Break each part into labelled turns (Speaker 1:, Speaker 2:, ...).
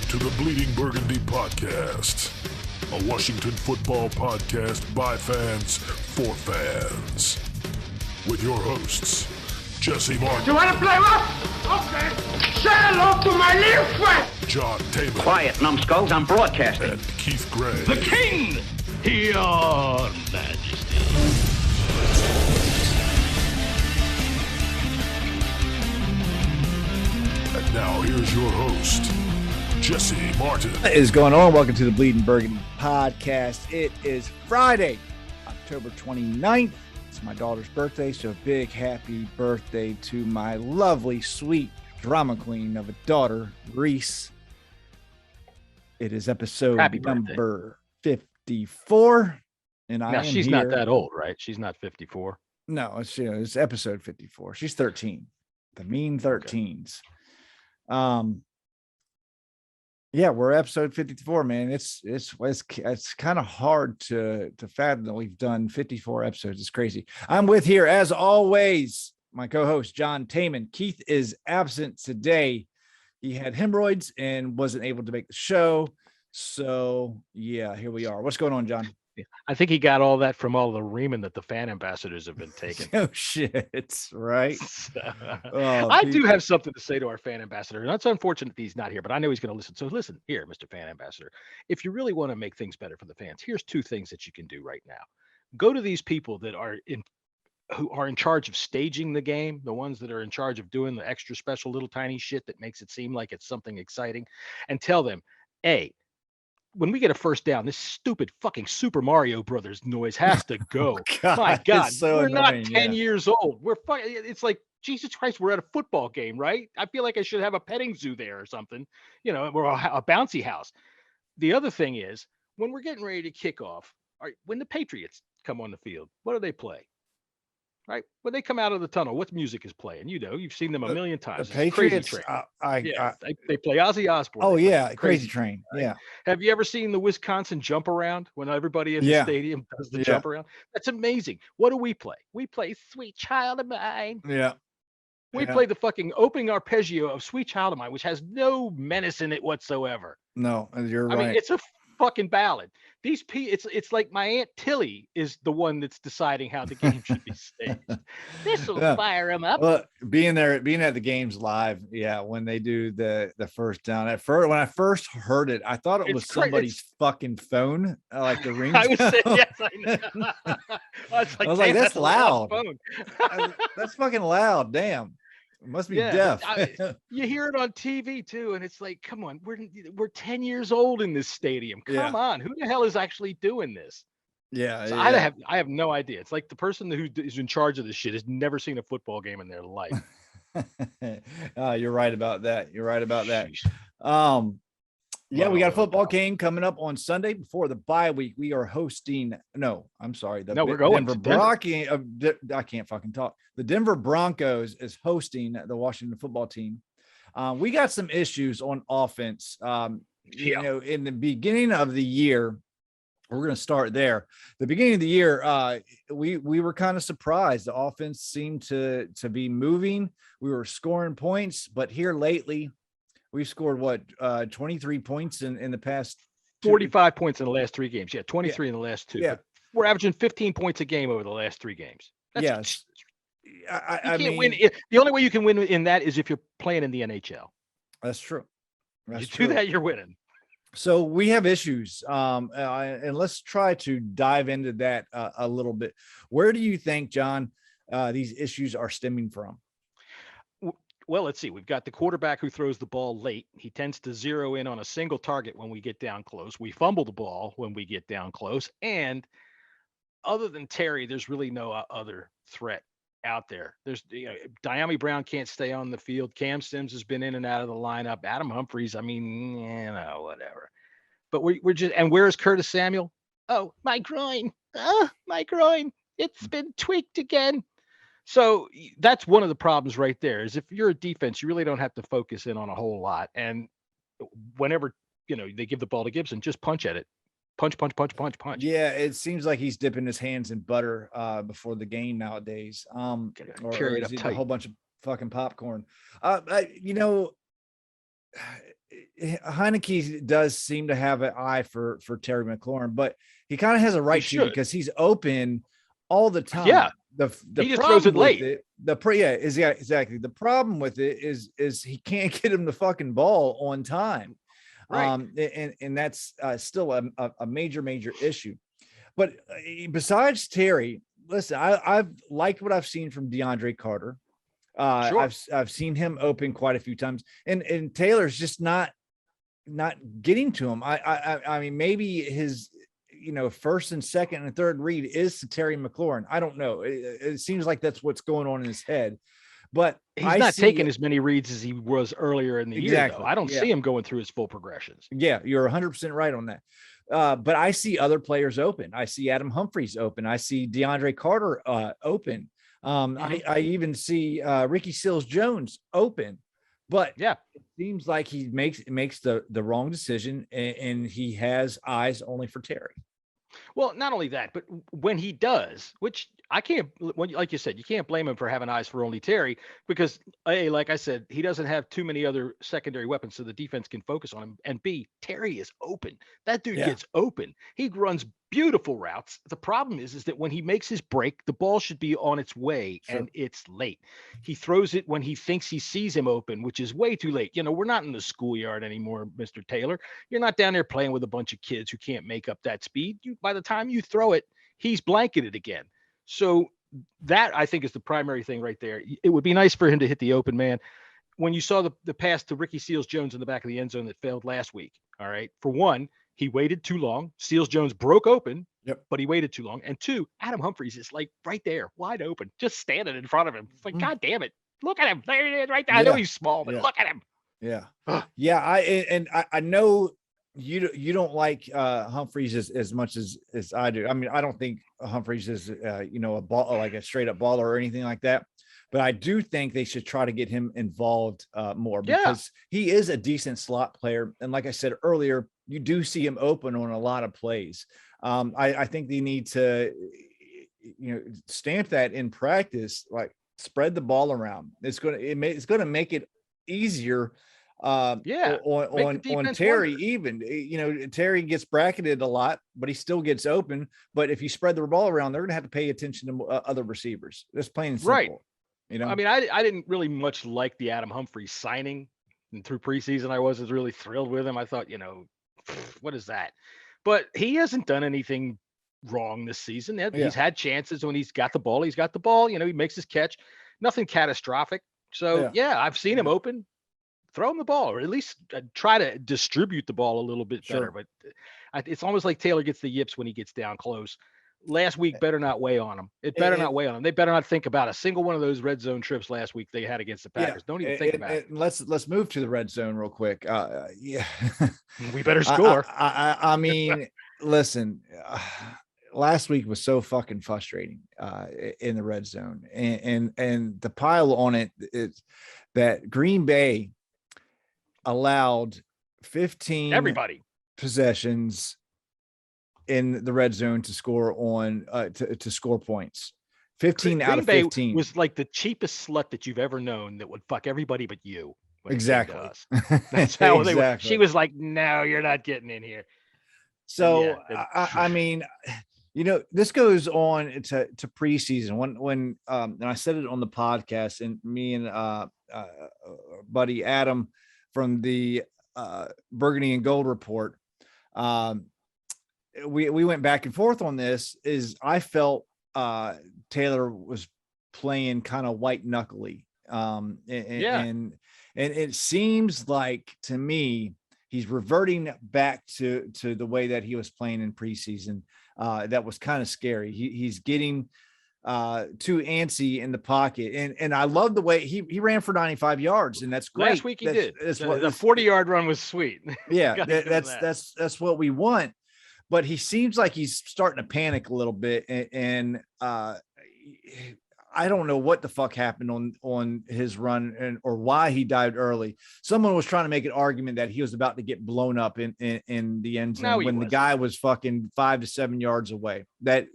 Speaker 1: to the Bleeding Burgundy podcast, a Washington football podcast by fans for fans. With your hosts, Jessy Martin.
Speaker 2: You want to play rough? Okay. Say hello to my little friend.
Speaker 1: John Taman.
Speaker 3: Quiet, numbskulls, I'm broadcasting.
Speaker 1: And Keith Gray.
Speaker 4: The King, your majesty.
Speaker 1: And now here's your host, Jessy Martin.
Speaker 5: What is going on? Welcome to the Bleeding Burgundy podcast. It is Friday, October 29th. It's my daughter's birthday, so a big happy birthday to my lovely, sweet drama queen of a daughter, Reese. It is episode number 54. And
Speaker 4: now, she's
Speaker 5: here.
Speaker 4: not that old, right? She's not 54.
Speaker 5: No, it's episode 54. She's 13. The mean 13s. Okay. Yeah, we're episode 54, man. It's kind of hard to fathom that we've done 54 episodes. It's crazy. I'm with here, as always, my co-host, John Taman. Keith is absent today. He had hemorrhoids and wasn't able to make the show. So, yeah, here we are. What's going on, John?
Speaker 4: I think he got all that from all the reaming that the fan ambassadors have been taking.
Speaker 5: Oh, shit. Right.
Speaker 4: I do have something to say to our fan ambassador. And it's unfortunate that he's not here, but I know he's going to listen. So listen here, Mr. Fan Ambassador. If you really want to make things better for the fans, here's two things that you can do right now. Go to these people that who are in charge of staging the game, the ones that are in charge of doing the extra special little tiny shit that makes it seem like it's something exciting, and tell them, A, when we get a first down, this stupid fucking Super Mario Brothers noise has to go. My God, so we're annoying, not 10 years old. We're fucking. It's like, Jesus Christ, we're at a football game, right? I feel like I should have a petting zoo there or something, or a bouncy house. The other thing is, when we're getting ready to kick off, when the Patriots come on the field, what do they play? Right? When they come out of the tunnel, what music is playing? You've seen them a million times.
Speaker 5: The Patriots,
Speaker 4: Crazy Train. They play Ozzy Osbourne.
Speaker 5: Oh, yeah, Crazy Train. Right? Yeah.
Speaker 4: Have you ever seen the Wisconsin jump around when everybody in the stadium does the jump around? That's amazing. What do we play? We play Sweet Child of Mine.
Speaker 5: Yeah.
Speaker 4: We play the fucking opening arpeggio of Sweet Child of Mine, which has no menace in it whatsoever.
Speaker 5: No, you're right.
Speaker 4: I mean, it's a fucking ballad. It's like my Aunt Tilly is the one that's deciding how the game should be staged. This will fire them up.
Speaker 5: Well, being at the games live, when they do the first down. When I first heard it, I thought it was somebody's fucking phone, like the ring.
Speaker 4: I would say yes. I know. I was like,
Speaker 5: that's loud. That's fucking loud. Damn. It must be deaf.
Speaker 4: You hear it on TV too, and it's like, come on, we're 10 years old in this stadium. Come on, who the hell is actually doing this? I have no idea. It's like the person who is in charge of this shit has never seen a football game in their life.
Speaker 5: You're right about that. We got a football game coming up on Sunday before the bye week. We are hosting. We're going to Denver. I can't fucking talk. The Denver Broncos is hosting the Washington football team. We got some issues on offense. In the beginning of the year, we're going to start there. The beginning of the year, we were kind of surprised. The offense seemed to be moving. We were scoring points, but here lately, we've scored 23 points in the past
Speaker 4: 45 points in the last 3 games. 23 in the last 2. But we're averaging 15 points a game over the last 3 games. I mean, win. The only way you can win in that is if you're playing in the NHL.
Speaker 5: That's true.
Speaker 4: Do that, you're winning.
Speaker 5: So we have issues, and let's try to dive into that a little bit. Where do you think, John, these issues are stemming from?
Speaker 4: Well, let's see. We've got the quarterback who throws the ball late. He tends to zero in on a single target when we get down close. We fumble the ball when we get down close. And other than Terry, there's really no other threat out there. Diami Brown can't stay on the field. Cam Sims has been in and out of the lineup. Adam Humphries, whatever. But we're just, and where's Curtis Samuel? Oh, my groin. My groin. It's been tweaked again. So that's one of the problems right there is if you're a defense, you really don't have to focus in on a whole lot. And whenever, they give the ball to Gibson, just punch at it. Punch.
Speaker 5: Yeah, it seems like he's dipping his hands in butter before the game nowadays. Or is it a whole bunch of fucking popcorn? Heineke does seem to have an eye for Terry McLaurin, but he kind of has a right to because he's open all the time.
Speaker 4: Yeah.
Speaker 5: The
Speaker 4: he just throws it late.
Speaker 5: Exactly. The problem with it is he can't get him the fucking ball on time.
Speaker 4: Right.
Speaker 5: And that's still a major issue. But besides Terry, listen, I've liked what I've seen from DeAndre Carter.
Speaker 4: Sure.
Speaker 5: I've seen him open quite a few times, and Taylor's just not getting to him. I mean, maybe his first and second and third read is to Terry McLaurin. I don't know. It seems like that's what's going on in his head, but
Speaker 4: he's not taking as many reads as he was earlier in the year. Though. I don't see him going through his full progressions.
Speaker 5: Yeah, you're 100% right on that. But I see other players open. I see Adam Humphries open. I see DeAndre Carter open. I even see Ricky Seals-Jones open. But
Speaker 4: yeah,
Speaker 5: it seems like he makes the wrong decision, and he has eyes only for Terry.
Speaker 4: Well, not only that, but when he does, which I can't, like you said, you can't blame him for having eyes for only Terry because A, like I said, he doesn't have too many other secondary weapons so the defense can focus on him. And B, Terry is open. That dude gets open. He runs beautiful routes. The problem is that when he makes his break, the ball should be on its way and it's late. He throws it when he thinks he sees him open, which is way too late. We're not in the schoolyard anymore, Mr. Taylor. You're not down there playing with a bunch of kids who can't make up that speed. By the time you throw it, he's blanketed again. So that I think is the primary thing right there. It would be nice for him to hit the open man. When you saw the pass to Ricky Seals-Jones in the back of the end zone that failed last week, all right, for one, he waited too long. Seals-Jones broke open, but he waited too long. And two, Adam Humphries is like right there, wide open, just standing in front of him. It's like, God damn it. Look at him. There he is right there. I know he's small, but look at him.
Speaker 5: Yeah. I know you don't like Humphries as much as I do. I mean, I don't think Humphries is a ball, like a straight up baller or anything like that. But I do think they should try to get him involved more because he is a decent slot player. And like I said earlier, you do see him open on a lot of plays. I think they need to, stamp that in practice, like spread the ball around. It's going to make it easier on Terry. Even Terry gets bracketed a lot, but he still gets open. But if you spread the ball around, they're going to have to pay attention to other receivers. That's plain and simple.
Speaker 4: Right. I mean, I didn't really much like the Adam Humphries signing, and through preseason I wasn't really thrilled with him. I thought, what is that? But he hasn't done anything wrong this season. He's had chances when he's got the ball. He's got the ball. He makes his catch. Nothing catastrophic. So I've seen him open. Throw him the ball, or at least try to distribute the ball a little bit better. But it's almost like Taylor gets the yips when he gets down close. Last week better not weigh on him. It better not weigh on him. They better not think about a single one of those red zone trips last week they had against the Packers. Don't even think about it.
Speaker 5: Let's move to the red zone real quick.
Speaker 4: We better score.
Speaker 5: I mean, listen, last week was so fucking frustrating in the red zone, and the pile on it is that Green Bay allowed 15 possessions in the red zone to score to score points. 15 out of 15
Speaker 4: was like the cheapest slut that you've ever known that would fuck everybody but you.
Speaker 5: Exactly.
Speaker 4: That's how they were. She was like, no, you're not getting in here.
Speaker 5: So I mean, this goes on to preseason when and I said it on the podcast, and me and buddy Adam from the Burgundy and Gold Report, we went back and forth on this. I felt Taylor was playing kind of white knuckly, and it seems like to me he's reverting back to the way that he was playing in preseason. That was kind of scary. He's getting too antsy in the pocket, and I love the way he ran for 95 yards, and that's great.
Speaker 4: Last week he did. That's what the 40-yard run was sweet.
Speaker 5: Yeah, that's what we want. But he seems like he's starting to panic a little bit, and I don't know what the fuck happened on his run or why he dived early. Someone was trying to make an argument that he was about to get blown up in the end zone when the guy was fucking 5 to 7 yards away. That's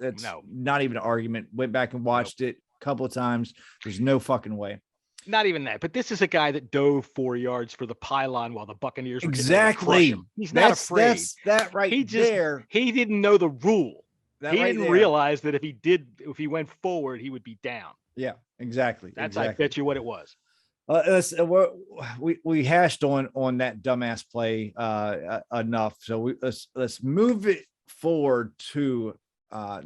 Speaker 5: not even an argument. Went back and watched it a couple of times. There's no fucking way.
Speaker 4: Not even that, but this is a guy that dove 4 yards for the pylon while the Buccaneers were
Speaker 5: exactly.
Speaker 4: Him. He's not afraid.
Speaker 5: That's that right
Speaker 4: he just,
Speaker 5: there.
Speaker 4: He didn't know the rule.
Speaker 5: That
Speaker 4: he
Speaker 5: right
Speaker 4: didn't
Speaker 5: there.
Speaker 4: realize that if he went forward, he would be down.
Speaker 5: Yeah, exactly.
Speaker 4: That's I bet you what it was.
Speaker 5: We hashed on that dumbass play enough. So let's move it forward to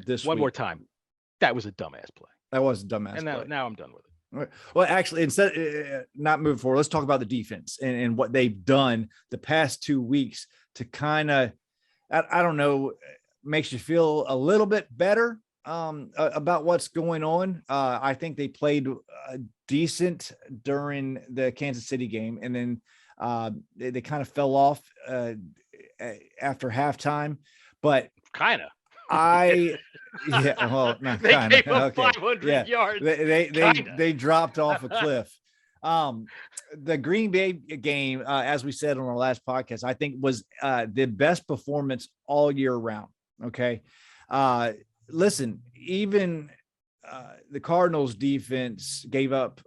Speaker 5: this
Speaker 4: one more time. That was a dumbass play.
Speaker 5: That was a dumbass
Speaker 4: and
Speaker 5: play.
Speaker 4: Now I'm done with it.
Speaker 5: Well, actually, instead not moving forward, let's talk about the defense and what they've done the past 2 weeks to kind of, I don't know, makes you feel a little bit better about what's going on. I think they played decent during the Kansas City game, and then they kind of fell off after halftime, but well, not
Speaker 4: they
Speaker 5: kind
Speaker 4: gave
Speaker 5: of.
Speaker 4: Okay. 500 yards.
Speaker 5: They dropped off a cliff. The Green Bay game, as we said on our last podcast, I think was the best performance all year round. Okay. Listen, even the Cardinals defense gave up,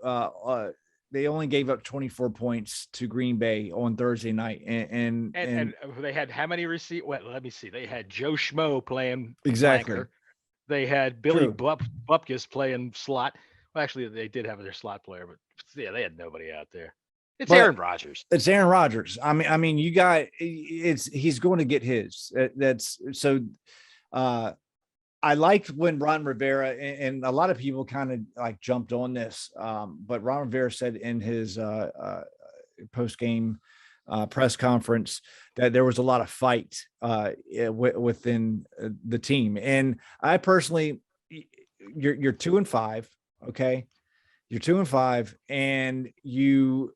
Speaker 5: they only gave up 24 points to Green Bay on Thursday night. And
Speaker 4: they had how many receivers? Well, let me see. They had Joe Schmo playing
Speaker 5: exactly.
Speaker 4: flanker. They had Billy Bupkis playing slot. Well, actually, they did have their slot player, but yeah, they had nobody out there. It's Aaron Rodgers.
Speaker 5: It's Aaron Rodgers. I mean, you got he's going to get his. That's so. I liked when Ron Rivera and a lot of people kind of like jumped on this, but Ron Rivera said in his post-game press conference that there was a lot of fight within the team. And I personally, you're 2-5, okay? You're 2-5, and you've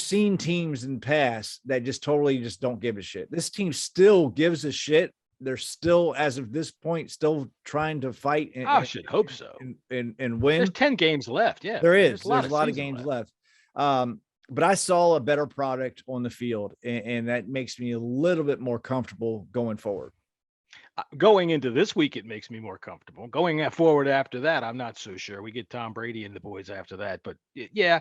Speaker 5: seen teams in the past that just totally just don't give a shit. This team still gives a shit. They're still, as of this point, still trying to fight.
Speaker 4: I should hope so.
Speaker 5: And win.
Speaker 4: There's 10 games left. Yeah,
Speaker 5: there's a lot of games left. But I saw a better product on the field, and that makes me a little bit more comfortable going forward.
Speaker 4: Going into this week, it makes me more comfortable. Going forward after that, I'm not so sure. We get Tom Brady and the boys after that. But yeah,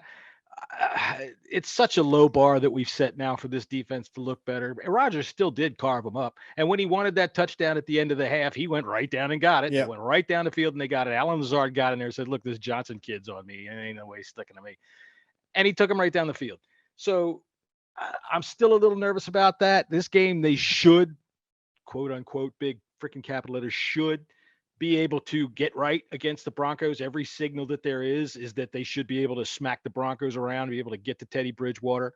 Speaker 4: it's such a low bar that we've set now for this defense to look better. Rodgers still did carve them up. And when he wanted that touchdown at the end of the half, he went right down and got it.
Speaker 5: Yep.
Speaker 4: He went right down the field and they got it. Alan Lazard got in there and said, look, this Johnson kid's on me. And ain't no way he's sticking to me. And he took him right down the field. So I'm still a little nervous about that. This game, they should, quote unquote, big freaking capital letters, should be able to get right against the Broncos. Every signal that there is that they should be able to smack the Broncos around, be able to get to Teddy Bridgewater.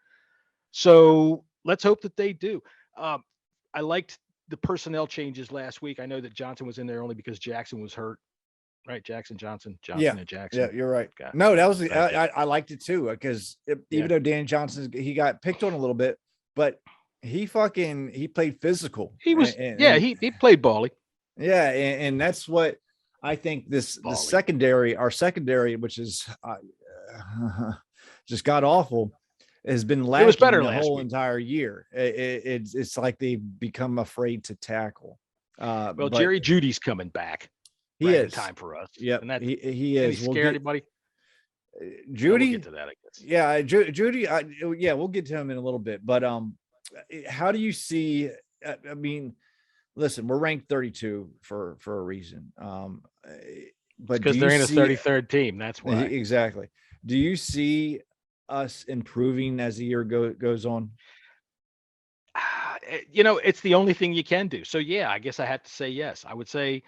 Speaker 4: So let's hope that they do. I liked the personnel changes last week. I know that Johnson was in there only because Jackson was hurt, right? Johnson and Jackson.
Speaker 5: Yeah, you're right. No, that was I liked it too, because even though Dan Johnson, he got picked on a little bit, but he played physical.
Speaker 4: He was, he played bally.
Speaker 5: Yeah, and that's what I think the secondary, our secondary, which is just god awful, has been lacking.
Speaker 4: It was better
Speaker 5: the whole
Speaker 4: week.
Speaker 5: Entire year. It's like they've become afraid to tackle.
Speaker 4: Well, Jerry Judy's coming back.
Speaker 5: He is
Speaker 4: time for us.
Speaker 5: Yeah,
Speaker 4: and that
Speaker 5: he is.
Speaker 4: Scare anybody.
Speaker 5: Judy,
Speaker 4: we'll get to that, I guess.
Speaker 5: Yeah, Judy. We'll get to him in a little bit. But how do you see? I mean, listen, we're ranked 32 for a reason. But
Speaker 4: because they're in a 33rd team. That's why.
Speaker 5: Exactly. Do you see us improving as the year goes on?
Speaker 4: It's the only thing you can do. So yeah, I guess I have to say yes. I would say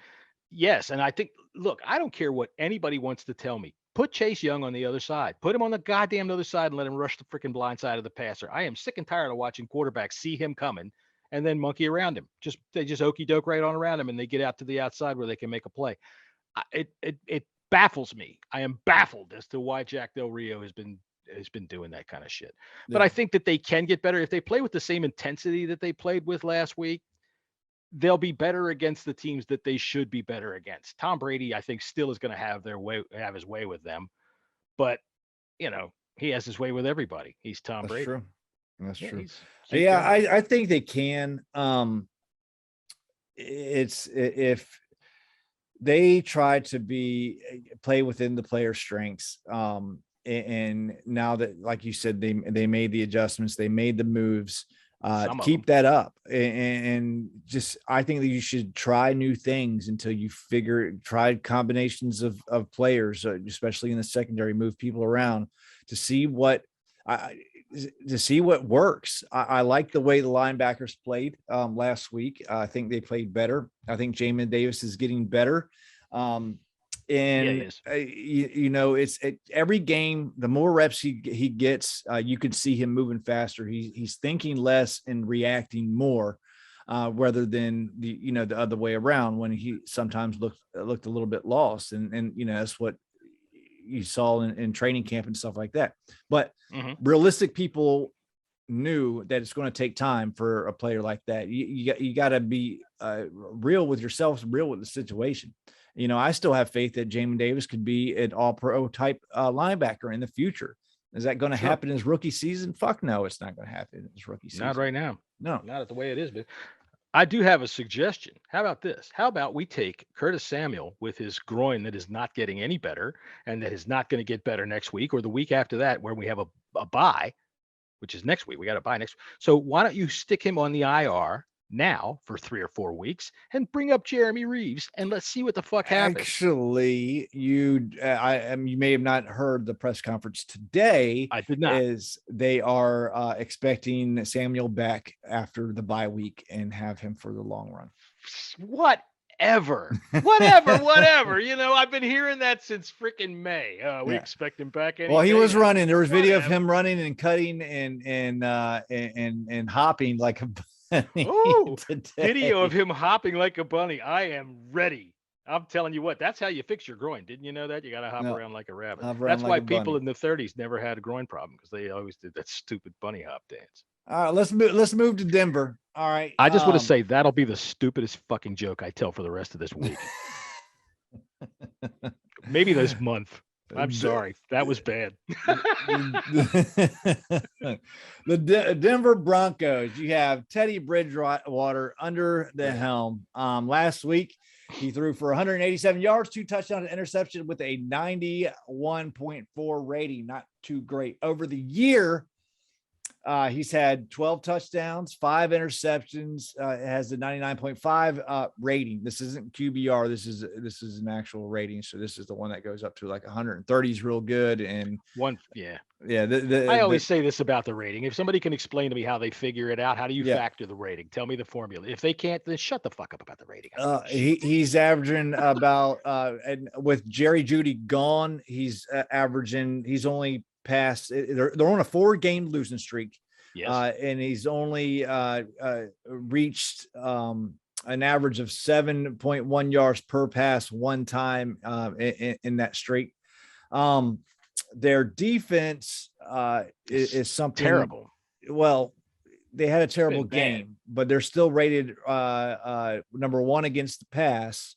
Speaker 4: yes. And I think, look, I don't care what anybody wants to tell me. Put Chase Young on the other side. Put him on the goddamn other side and let him rush the freaking blind side of the passer. I am sick and tired of watching quarterbacks see him coming and then monkey around him. They just okey doke right on around him and they get out to the outside where they can make a play. It baffles me. I am baffled as to why Jack Del Rio has been doing that kind of shit. Yeah. But I think that they can get better if they play with the same intensity that they played with last week. They'll be better against the teams that they should be better against. Tom Brady, I think, still is going to have his way with them, but he has his way with everybody. He's Tom Brady.
Speaker 5: True. That's true. I think they can. It's if they try to play within the player's strengths. And now that, like you said, they made the adjustments, they made the moves, keep that up. And just, I think that you should try new things until you try combinations of players, especially in the secondary, move people around to see what works. I like the way the linebackers played last week. I think they played better. I think Jamin Davis is getting better. It's every game, the more reps he gets, you can see him moving faster. He's thinking less and reacting more, rather than the other way around, when he sometimes looked a little bit lost. And that's what you saw in training camp and stuff like that. But realistic people knew that it's going to take time for a player like that. You got to be real with yourself, real with the situation. I still have faith that Jamin Davis could be an all-pro type linebacker in the future. Is that going to happen in his rookie season? Fuck no, it's not going to happen in his rookie season.
Speaker 4: Not right now.
Speaker 5: No,
Speaker 4: not the way it is. But I do have a suggestion. How about this? How about we take Curtis Samuel with his groin that is not getting any better and that is not going to get better next week or the week after that, where we have a bye, which is next week. We got a bye next week. So why don't you stick him on the IR now for 3 or 4 weeks and bring up Jeremy Reeves and let's see what the fuck happens.
Speaker 5: Actually, you may have not heard the press conference today.
Speaker 4: I did not.
Speaker 5: Is they are expecting Samuel back after the bye week and have him for the long run.
Speaker 4: Whatever. I've been hearing that since freaking May. We expect him back.
Speaker 5: Well, he was running. There was video of him running and cutting and hopping like a
Speaker 4: video of him hopping like a bunny. I am ready. I'm telling you what, that's how you fix your groin. Didn't you know that? You got to hop around like a rabbit. That's why people in the 30s never had a groin problem, because they always did that stupid bunny hop dance.
Speaker 5: All right, let's move to Denver. All right.
Speaker 4: I just want to say that'll be the stupidest fucking joke I tell for the rest of this week. Maybe this month. I'm sorry. That was bad.
Speaker 5: The Denver Broncos, you have Teddy Bridgewater under the helm. Last week, he threw for 187 yards, 2 touchdowns, and interception with a 91.4 rating. Not too great. Over the year, he's had 12 touchdowns, 5 interceptions, has a 99.5 rating. This isn't QBR. This is an actual rating. So this is the one that goes up to like 130 is real good. And
Speaker 4: I always say this about the rating. If somebody can explain to me how they figure it out, how do you factor the rating? Tell me the formula. If they can't, then shut the fuck up about the rating.
Speaker 5: He's averaging about, and with Jerry Jeudy gone, he's averaging, he's only past, they're on a 4-game losing streak.
Speaker 4: Yes.
Speaker 5: And he's only reached an average of 7.1 yards per pass one time in that streak. Their defense is something
Speaker 4: terrible.
Speaker 5: Well, they had a terrible game, but they're still rated number 1 against the pass.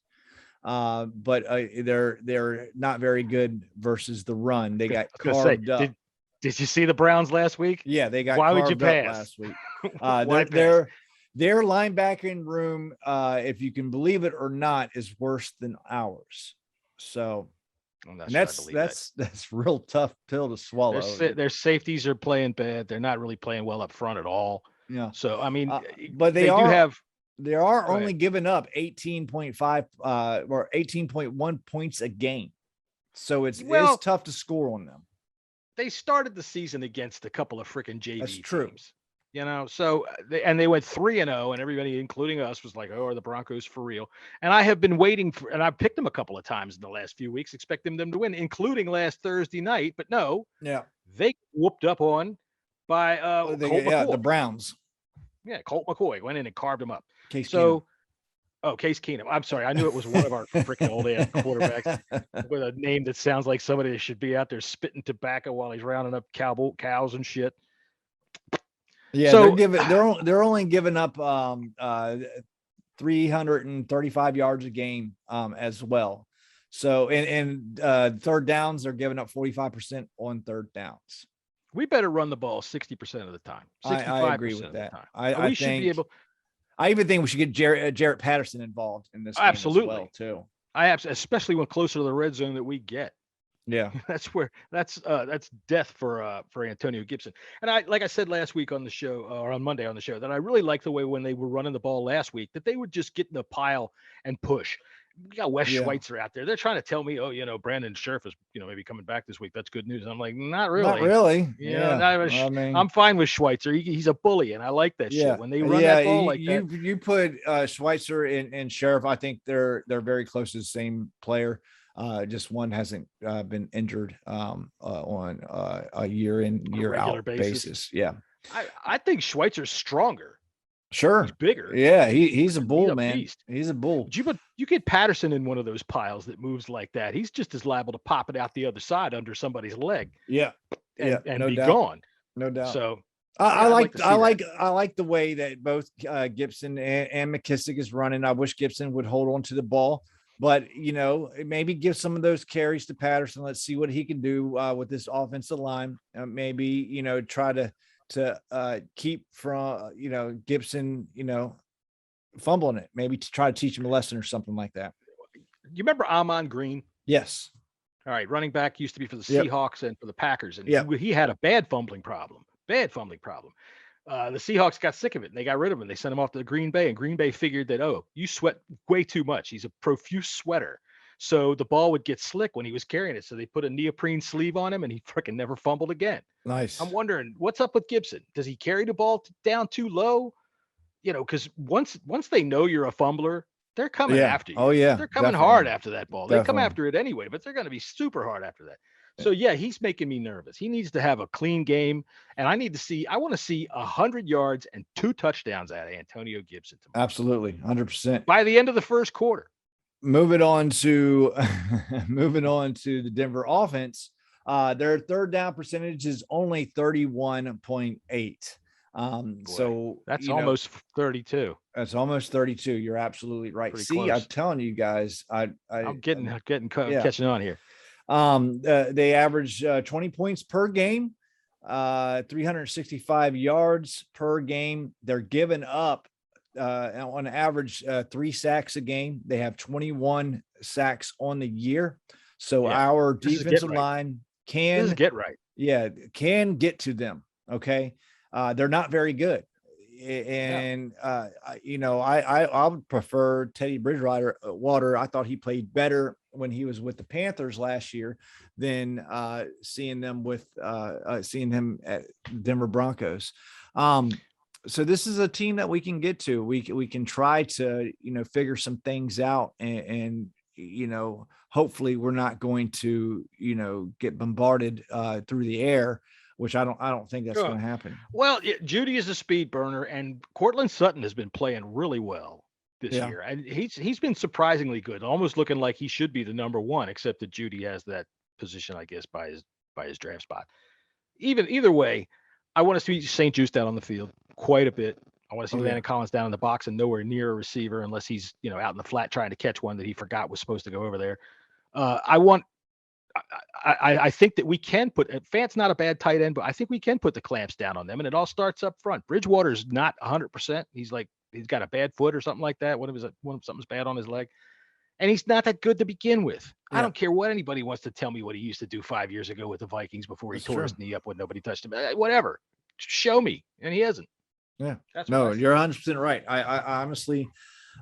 Speaker 5: But they're not very good versus the run. They got carved up.
Speaker 4: Did you see the Browns last week?
Speaker 5: Yeah, they got.
Speaker 4: Why would you pass
Speaker 5: last week? Their linebacking room, if you can believe it or not, is worse than ours. So that's real tough pill to swallow.
Speaker 4: Their safeties are playing bad. They're not really playing well up front at all.
Speaker 5: Yeah.
Speaker 4: So I mean,
Speaker 5: but they are only giving up 18.5 or 18.1 points a game. So it's tough to score on them.
Speaker 4: They started the season against a couple of freaking JV
Speaker 5: That's true.
Speaker 4: teams. So they went 3-0, and everybody, including us, was like, "Oh, are the Broncos for real?" And I have been waiting for, and I've picked them a couple of times in the last few weeks, expecting them to win, including last Thursday night. But no, they whooped up on by Colt McCoy.
Speaker 5: The Browns.
Speaker 4: Yeah, Colt McCoy went in and carved him up.
Speaker 5: Case
Speaker 4: Keenum. I'm sorry. I knew it was one of our freaking old ass quarterbacks with a name that sounds like somebody that should be out there spitting tobacco while he's rounding up cows and shit.
Speaker 5: Yeah, so, they're only giving up 335 yards a game as well. So in third downs, they're giving up 45% on third downs.
Speaker 4: We better run the ball 60% of the time. 65%
Speaker 5: I agree with that. I
Speaker 4: should be able.
Speaker 5: I even think we should get Jarrett Patterson involved in this game as well too.
Speaker 4: Especially when closer to the red zone that we get.
Speaker 5: Yeah,
Speaker 4: that's death for Antonio Gibson. And like I said last week on the show, or on Monday on the show, that I really liked the way when they were running the ball last week, that they would just get in the pile and push. We got Wes Schweitzer out there. They're trying to tell me, Brandon Scherf is, maybe coming back this week. That's good news. I'm like, not really.
Speaker 5: Not really.
Speaker 4: I'm fine with Schweitzer. He's a bully, and I like that shit. When they run that ball like that.
Speaker 5: You put Schweitzer and Scherf, I think they're very close to the same player. Just one hasn't been injured on a year in, year out basis. Yeah.
Speaker 4: I think Schweitzer's stronger.
Speaker 5: Sure.
Speaker 4: He's bigger.
Speaker 5: Yeah. He's a bull,
Speaker 4: he's
Speaker 5: man.
Speaker 4: Beast.
Speaker 5: He's a bull.
Speaker 4: You get Patterson in one of those piles that moves like that. He's just as liable to pop it out the other side under somebody's leg.
Speaker 5: Yeah.
Speaker 4: And
Speaker 5: no
Speaker 4: be
Speaker 5: doubt.
Speaker 4: gone.
Speaker 5: No doubt.
Speaker 4: So
Speaker 5: I like the way that both Gibson and McKissick is running. I wish Gibson would hold on to the ball. But, maybe give some of those carries to Patterson. Let's see what he can do with this offensive line. Maybe, try to keep from, Gibson, fumbling it. Maybe to try to teach him a lesson or something like that.
Speaker 4: You remember Amon Green?
Speaker 5: Yes.
Speaker 4: All right. Running back used to be for the Seahawks and for the Packers. And he had a bad fumbling problem. The Seahawks got sick of it and they got rid of him. They sent him off to Green Bay, and Green Bay figured that, you sweat way too much. He's a profuse sweater. So the ball would get slick when he was carrying it. So they put a neoprene sleeve on him and he freaking never fumbled again.
Speaker 5: Nice.
Speaker 4: I'm wondering what's up with Gibson. Does he carry the ball down too low? Because once they know you're a fumbler, they're coming after you.
Speaker 5: Oh, yeah.
Speaker 4: They're coming hard after that ball. They come after it anyway, but they're going to be super hard after that. So he's making me nervous. He needs to have a clean game, and I want to see 100 yards and 2 touchdowns out of Antonio Gibson tomorrow.
Speaker 5: Absolutely, 100%.
Speaker 4: By the end of the first quarter.
Speaker 5: Moving on to the Denver offense, their third down percentage is only 31.8. So
Speaker 4: that's almost 32.
Speaker 5: That's almost 32. You're absolutely right.
Speaker 4: Pretty
Speaker 5: See,
Speaker 4: close.
Speaker 5: I'm telling you guys, I'm
Speaker 4: catching on here.
Speaker 5: They average 20 points per game, 365 yards per game. They're giving up on average 3 sacks a game. They have 21 sacks on the year. So our defensive line can
Speaker 4: get right.
Speaker 5: Yeah, can get to them. Okay. They're not very good. And I would prefer Teddy Bridgewater. I thought he played better when he was with the Panthers last year than seeing him at Denver Broncos. So this is a team that we can get to. We can try to figure some things out, and hopefully we're not going to get bombarded through the air, which I don't think that's going to happen.
Speaker 4: Well, Judy is a speed burner, and Cortland Sutton has been playing really well this year, and he's been surprisingly good, almost looking like he should be the number one, except that Judy has that position, I guess, by his draft spot. Either way, I want to see St. Juste out on the field quite a bit. I want to see Landon Collins down in the box and nowhere near a receiver, unless he's out in the flat trying to catch one that he forgot was supposed to go over there. I think that we can put Fant's not a bad tight end, but I think we can put the clamps down on them, and it all starts up front. Bridgewater's not 100%. He's got a bad foot or something like that. Something's bad on his leg, and he's not that good to begin with. Yeah. I don't care what anybody wants to tell me what he used to do 5 years ago with the Vikings before he tore his knee up when nobody touched him. Whatever, show me, and he hasn't.
Speaker 5: Yeah, you're 100% right. I honestly,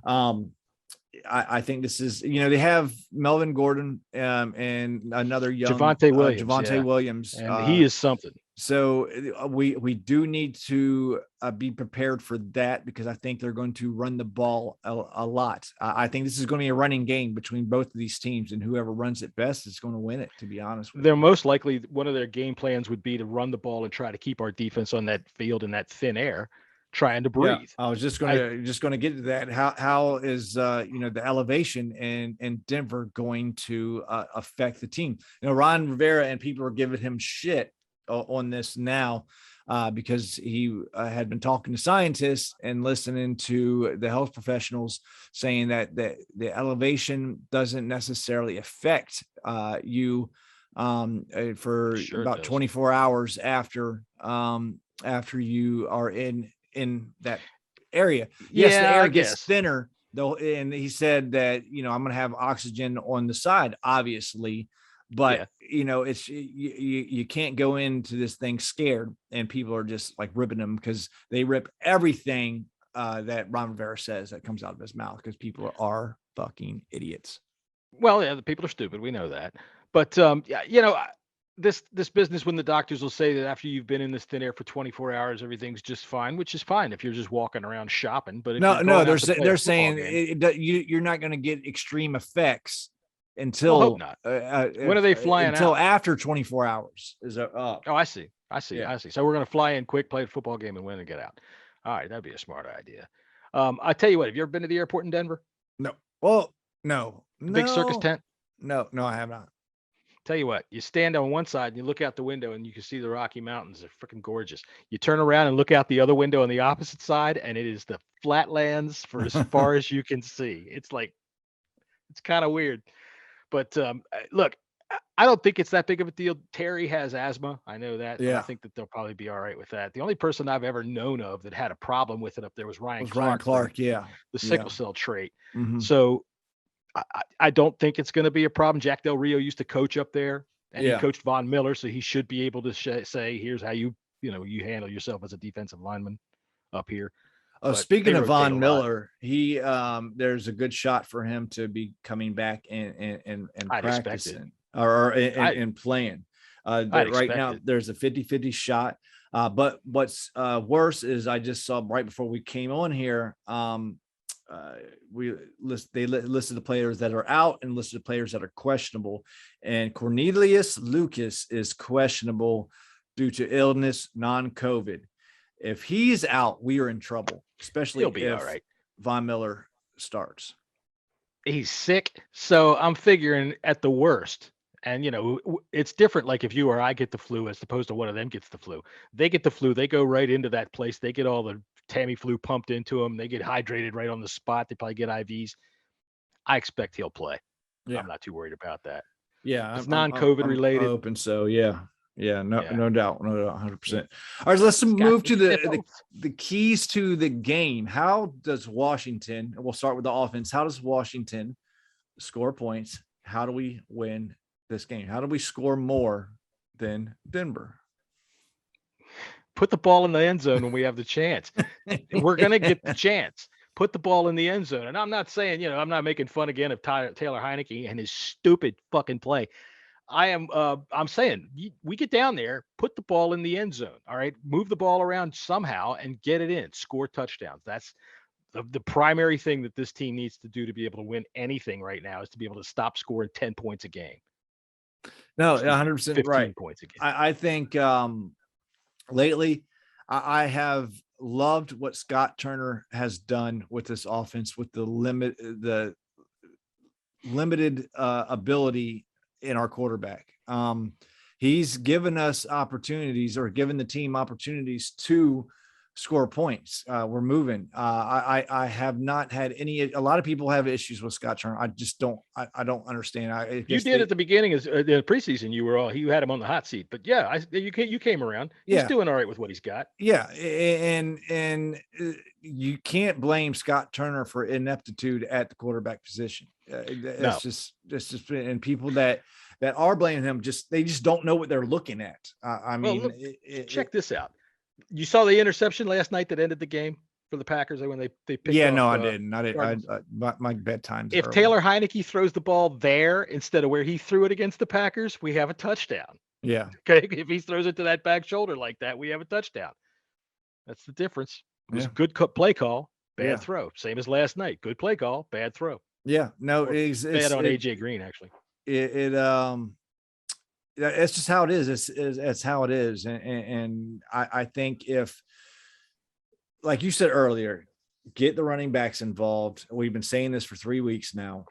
Speaker 5: I think this is, they have Melvin Gordon and another young
Speaker 4: Javonte
Speaker 5: Williams,
Speaker 4: and he is something.
Speaker 5: So we do need to be prepared for that, because I think they're going to run the ball a lot. I think this is going to be a running game between both of these teams, and whoever runs it best is going to win it, to be honest with you.
Speaker 4: They're most likely, one of their game plans would be to run the ball and try to keep our defense on that field in that thin air, trying to breathe.
Speaker 5: Yeah, I was just going to get to that. How is the elevation in Denver going to affect the team? Ron Rivera and people are giving him shit on this now because he had been talking to scientists and listening to the health professionals saying that the elevation doesn't necessarily affect you for about 24 hours after you are in that area. Yes, the air gets thinner Though, and he said that, I'm going to have oxygen on the side, obviously, but it's you can't go into this thing scared, and people are just like ripping them because they rip everything that Ron Rivera says that comes out of his mouth, because people are fucking idiots.
Speaker 4: Well, yeah, the people are stupid. We know that. But this business, when the doctors will say that after you've been in this thin air for 24 hours, everything's just fine, which is fine if you're just walking around shopping. But if
Speaker 5: they're saying you're not going to get extreme effects until
Speaker 4: hope not. When are they flying
Speaker 5: until
Speaker 4: out?
Speaker 5: after 24 hours is up.
Speaker 4: Oh, I see. So we're going to fly in quick, play a football game, and win and get out. All right, that'd be a smart idea. I tell you what, have you ever been to the airport in Denver?
Speaker 5: No. Well, no.
Speaker 4: Big circus tent?
Speaker 5: No, I have not.
Speaker 4: Tell you what, you stand on one side and you look out the window and you can see the Rocky Mountains. They're freaking gorgeous. You turn around and look out the other window on the opposite side, and it is the flatlands for as far as you can see. It's kind of weird. But look, I don't think it's that big of a deal. Terry has asthma. I know that. Yeah. I think that they'll probably be all right with that. The only person I've ever known of that had a problem with it up there was Ryan Clark.
Speaker 5: Yeah.
Speaker 4: The sickle cell trait. Mm-hmm. So I don't think it's going to be a problem. Jack Del Rio used to coach up there, and he coached Von Miller, so he should be able to say, here's how you handle yourself as a defensive lineman up here.
Speaker 5: Oh, speaking of Von Miller, he there's a good shot for him to be coming back and practicing and playing. Right now, there's a 50-50 shot. But what's worse is I just saw right before we came on here, they listed the players that are out and listed the players that are questionable, and Cornelius Lucas is questionable due to illness, non-COVID. If he's out, we are in trouble, especially if all right. Von Miller starts.
Speaker 4: He's sick, so I'm figuring at the worst. And it's different. Like if you or I get the flu, as opposed to one of them gets the flu. They get the flu, they go right into that place. They get all the Tamiflu pumped into them. They get hydrated right on the spot. They probably get IVs. I expect he'll play. Yeah. I'm not too worried about that.
Speaker 5: Yeah,
Speaker 4: it's non-COVID related.
Speaker 5: I'm hoping so. Yeah, no doubt, 100%. All right, let's move to the keys to the game. How does Washington? We'll start with the offense. How does Washington score points? How do we win this game? How do we score more than Denver?
Speaker 4: Put the ball in the end zone when we have the chance. We're going to get the chance. Put the ball in the end zone. And I'm not saying, I'm not making fun again of Taylor Heineke and his stupid fucking play. I'm saying we get down there, put the ball in the end zone. All right. Move the ball around somehow and get it in, score touchdowns. That's the primary thing that this team needs to do to be able to win anything right now, is to be able to stop scoring 10 points a game.
Speaker 5: No, 100% right.
Speaker 4: Points a game.
Speaker 5: I think lately I have loved what Scott Turner has done with this offense, with the limited ability in our quarterback. He's given us opportunities, or given the team opportunities to score points. We're moving. I have not had a lot of people have issues with Scott Turner. I just don't, I don't understand.
Speaker 4: You did at the beginning of the preseason. You had him on the hot seat, but you came around. He's doing all right with what he's got.
Speaker 5: Yeah. And you can't blame Scott Turner for ineptitude at the quarterback position. It's just, and people that are blaming him, they just don't know what they're looking at.
Speaker 4: Check this out. You saw the interception last night that ended the game for the Packers when they picked off,
Speaker 5: I didn't. My bedtime's
Speaker 4: if
Speaker 5: early.
Speaker 4: Taylor Heineke throws the ball there instead of where he threw it against the Packers, we have a touchdown.
Speaker 5: Yeah.
Speaker 4: Okay. If he throws it to that back shoulder like that, we have a touchdown. That's the difference. It was a good play call, bad throw. Same as last night. Good play call, bad throw.
Speaker 5: Yeah. No, it's
Speaker 4: bad on AJ Green, actually.
Speaker 5: It's just how it is. It's how it is. And I think if, like you said earlier, get the running backs involved. We've been saying this for 3 weeks now.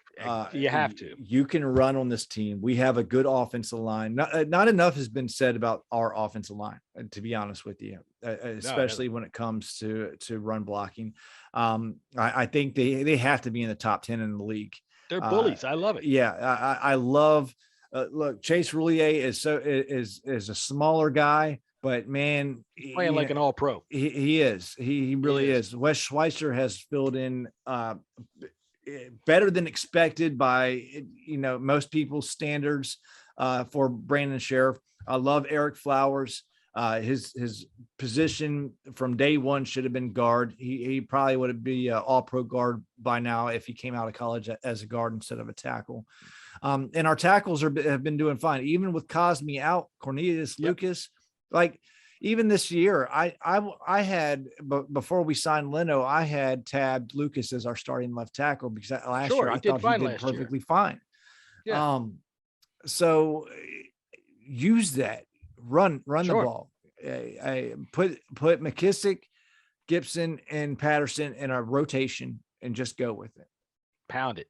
Speaker 4: You have to.
Speaker 5: You can run on this team. We have a good offensive line. Not enough has been said about our offensive line, to be honest with you, especially when it comes to run blocking. I think they have to be in the top 10 in the league.
Speaker 4: They're bullies. I love it.
Speaker 5: Yeah, I love. Look, Chase Roulier is a smaller guy, But man,
Speaker 4: playing like an all-pro.
Speaker 5: He is. He really is. Wes Schweitzer has filled in better than expected by most people's standards for Brandon Sheriff. I love Eric Flowers. His position from day one should have been guard. He probably would be an all-pro guard by now if he came out of college as a guard instead of a tackle. And our tackles have been doing fine, even with Cosme out, Cornelius Lucas. Like even this year, I had before we signed Leno, I had tabbed Lucas as our starting left tackle because last year I thought he did perfectly fine. Yeah. So use that. Run the ball. I put McKissick, Gibson, and Patterson in a rotation and just go with it.
Speaker 4: Pound it.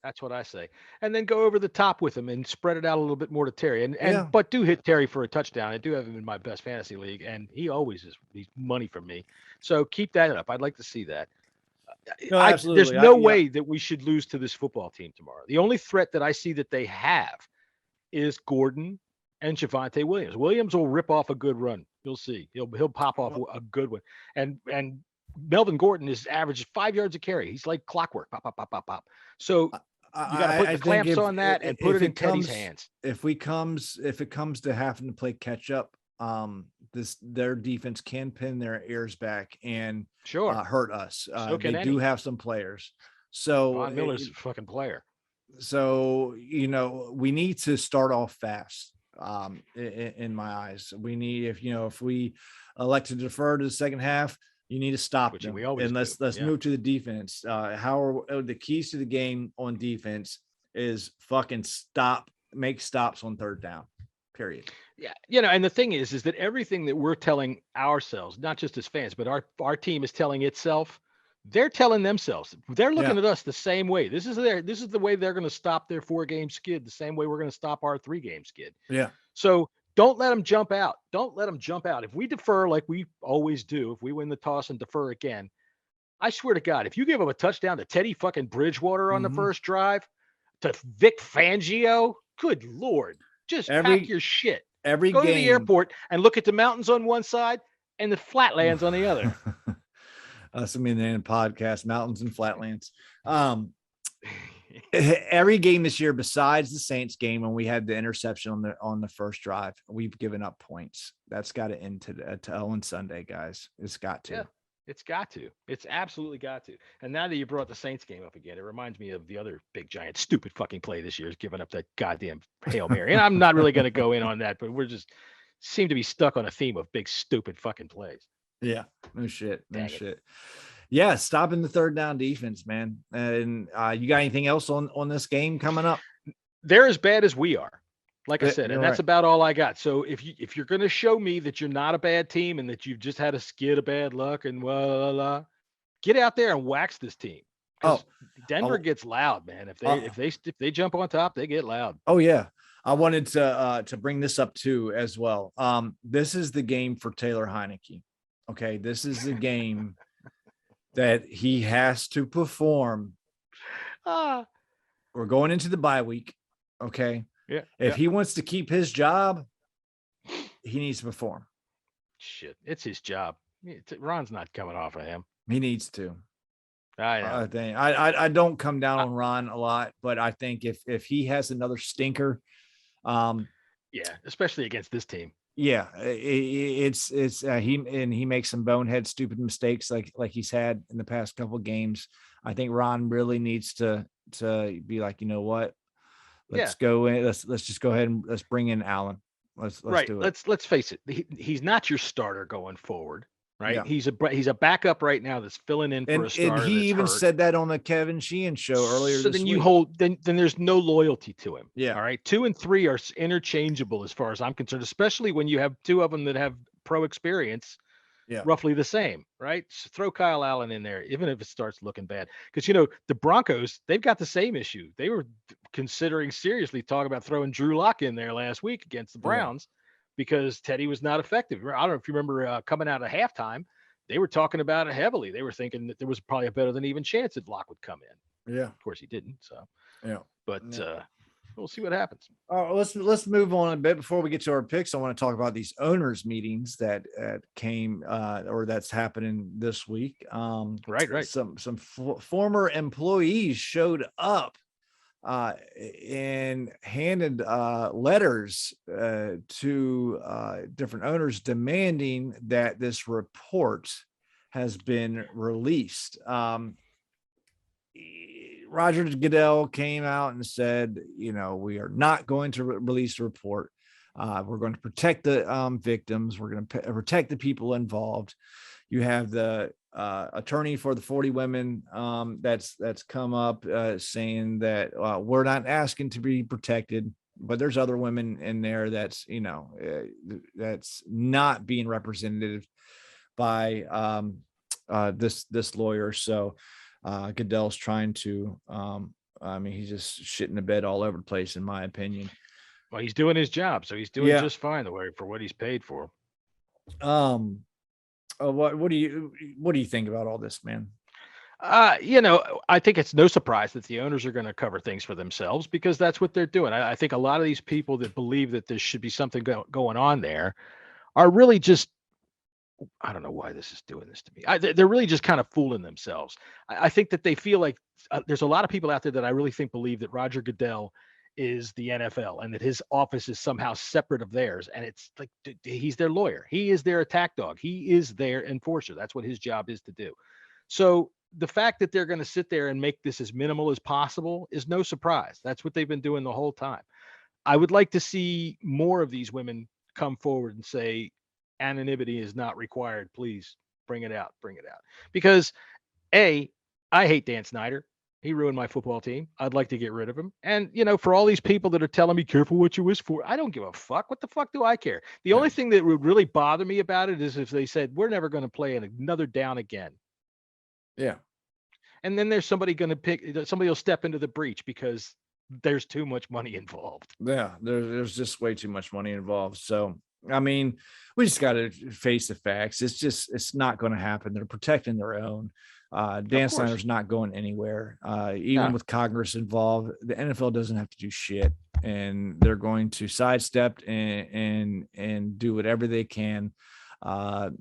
Speaker 4: That's what I say. And then go over the top with him and spread it out a little bit more to Terry. But do hit Terry for a touchdown. I do have him in my best fantasy league, and he always is he's money for me. So keep that up. I'd like to see that.
Speaker 5: No, absolutely.
Speaker 4: There's no way that we should lose to this football team tomorrow. The only threat that I see that they have is Gordon and Javonte Williams. Williams will rip off a good run. You'll see. He'll pop off a good one. And Melvin Gordon is average 5 yards a carry. He's like clockwork. Pop, pop, pop, pop, pop. So you got to put the clamps on that and put it in Teddy's hands.
Speaker 5: If it comes to having to play catch up, their defense can pin their ears back and hurt us. They do have some players. So
Speaker 4: Von Miller's a fucking player.
Speaker 5: So we need to start off fast. In my eyes, we need if we elect to defer to the second half, you need to stop them. And let's move to the defense. The keys to the game on defense is fucking make stops on third down, period.
Speaker 4: Yeah. And the thing is that everything that we're telling ourselves, not just as fans, but our team is telling itself, they're telling themselves, they're looking at us the same way. This is the way they're going to stop their 4-game skid, the same way we're going to stop our 3-game skid.
Speaker 5: Yeah.
Speaker 4: So don't let them jump out. If we defer like we always do, if we win the toss and defer again, I swear to God, if you give up a touchdown to Teddy fucking Bridgewater on the first drive, to Vic Fangio, good Lord, just pack your shit. Go to the airport and look at the mountains on one side and the flatlands on the other.
Speaker 5: That's the name of the podcast, Mountains and Flatlands. Every game this year, besides the Saints game, when we had the interception on the first drive, we've given up points. That's got to end on Sunday, guys. It's got to.
Speaker 4: Yeah, it's got to. It's absolutely got to. And now that you brought the Saints game up again, it reminds me of the other big giant stupid fucking play this year is giving up that goddamn Hail Mary. And I'm not really going to go in on that, but we're just seem to be stuck on a theme of big stupid fucking plays.
Speaker 5: Yeah, no shit. Yeah, stopping the third down defense, man. And you got anything else on this game coming up?
Speaker 4: They're as bad as we are, like I said, and that's about all I got. So if you're going to show me that you're not a bad team and that you've just had a skid of bad luck and get out there and wax this team. Denver gets loud, man. If they jump on top, they get loud.
Speaker 5: Oh yeah. I wanted to bring this up too as well. This is the game for Taylor Heineke. Okay, this is the game that he has to perform. We're going into the bye week. Okay.
Speaker 4: Yeah.
Speaker 5: If he wants to keep his job, he needs to perform.
Speaker 4: Shit, it's his job. Ron's not coming off of him.
Speaker 5: He needs to.
Speaker 4: I
Speaker 5: think I don't come down on Ron a lot, but I think if he has another stinker,
Speaker 4: especially against this team.
Speaker 5: Yeah, he makes some bonehead stupid mistakes like he's had in the past couple of games. I think Ron really needs to be like, you know what? Let's go in. Let's just go ahead and let's bring in Allen. Let's do it.
Speaker 4: Let's face it. He's not your starter going forward, right?
Speaker 5: Yeah.
Speaker 4: He's a backup right now that's filling in for a starter.
Speaker 5: And he even said that on the Kevin Sheehan show earlier.
Speaker 4: So then week. Then there's no loyalty to him.
Speaker 5: Yeah.
Speaker 4: All right. 2 and 3 are interchangeable as far as I'm concerned, especially when you have 2 of them that have pro experience.
Speaker 5: Yeah.
Speaker 4: Roughly the same, right? So throw Kyle Allen in there, even if it starts looking bad. Because, the Broncos, they've got the same issue. They were considering seriously talking about throwing Drew Lock in there last week against the Browns because Teddy was not effective. I don't know if you remember coming out of halftime, they were talking about it heavily. They were thinking that there was probably a better than even chance that Lock would come in.
Speaker 5: Yeah.
Speaker 4: Of course he didn't. So,
Speaker 5: yeah.
Speaker 4: But We'll see what happens.
Speaker 5: Let's move on a bit before we get to our picks. I want to talk about these owners meetings that came or that's happening this week.
Speaker 4: Right.
Speaker 5: Some former employees showed up and handed letters to different owners demanding that this report has been released. Roger Goodell came out and said, we are not going to release the report. We're going to protect the victims. We're going to protect the people involved. You have the attorney for the 40 women that's come up saying that we're not asking to be protected, but there's other women in there that's that's not being represented by this lawyer. So Goodell's trying to he's just shitting the bed all over the place, in my opinion.
Speaker 4: Well, he's doing his job, so he's doing just fine for what he's paid for.
Speaker 5: What do you think about all this, man?
Speaker 4: I think it's no surprise that the owners are going to cover things for themselves, because that's what they're doing. I think a lot of these people that believe that there should be something going on there are really just, I don't know why this is doing this to me. They're really just kind of fooling themselves. I think that they feel like there's a lot of people out there that I really think believe that Roger Goodell is the NFL and that his office is somehow separate of theirs. And it's like, he's their lawyer. He is their attack dog. He is their enforcer. That's what his job is to do. So the fact that they're going to sit there and make this as minimal as possible is no surprise. That's what they've been doing the whole time. I would like to see more of these women come forward and say, anonymity is not required. Please bring it out. Because I hate Dan Snyder. He ruined my football team. I'd like to get rid of him. And, for all these people that are telling me, careful what you wish for, I don't give a fuck. What the fuck do I care? The only thing that would really bother me about it is if they said, we're never going to play another down again.
Speaker 5: Yeah.
Speaker 4: And then there's somebody will step into the breach because there's too much money involved.
Speaker 5: Yeah. There's just way too much money involved. So, we just got to face the facts. It's not going to happen. They're protecting their own. Dan Snyder's not going anywhere. Even with Congress involved, the NFL doesn't have to do shit, and they're going to sidestep and do whatever they can to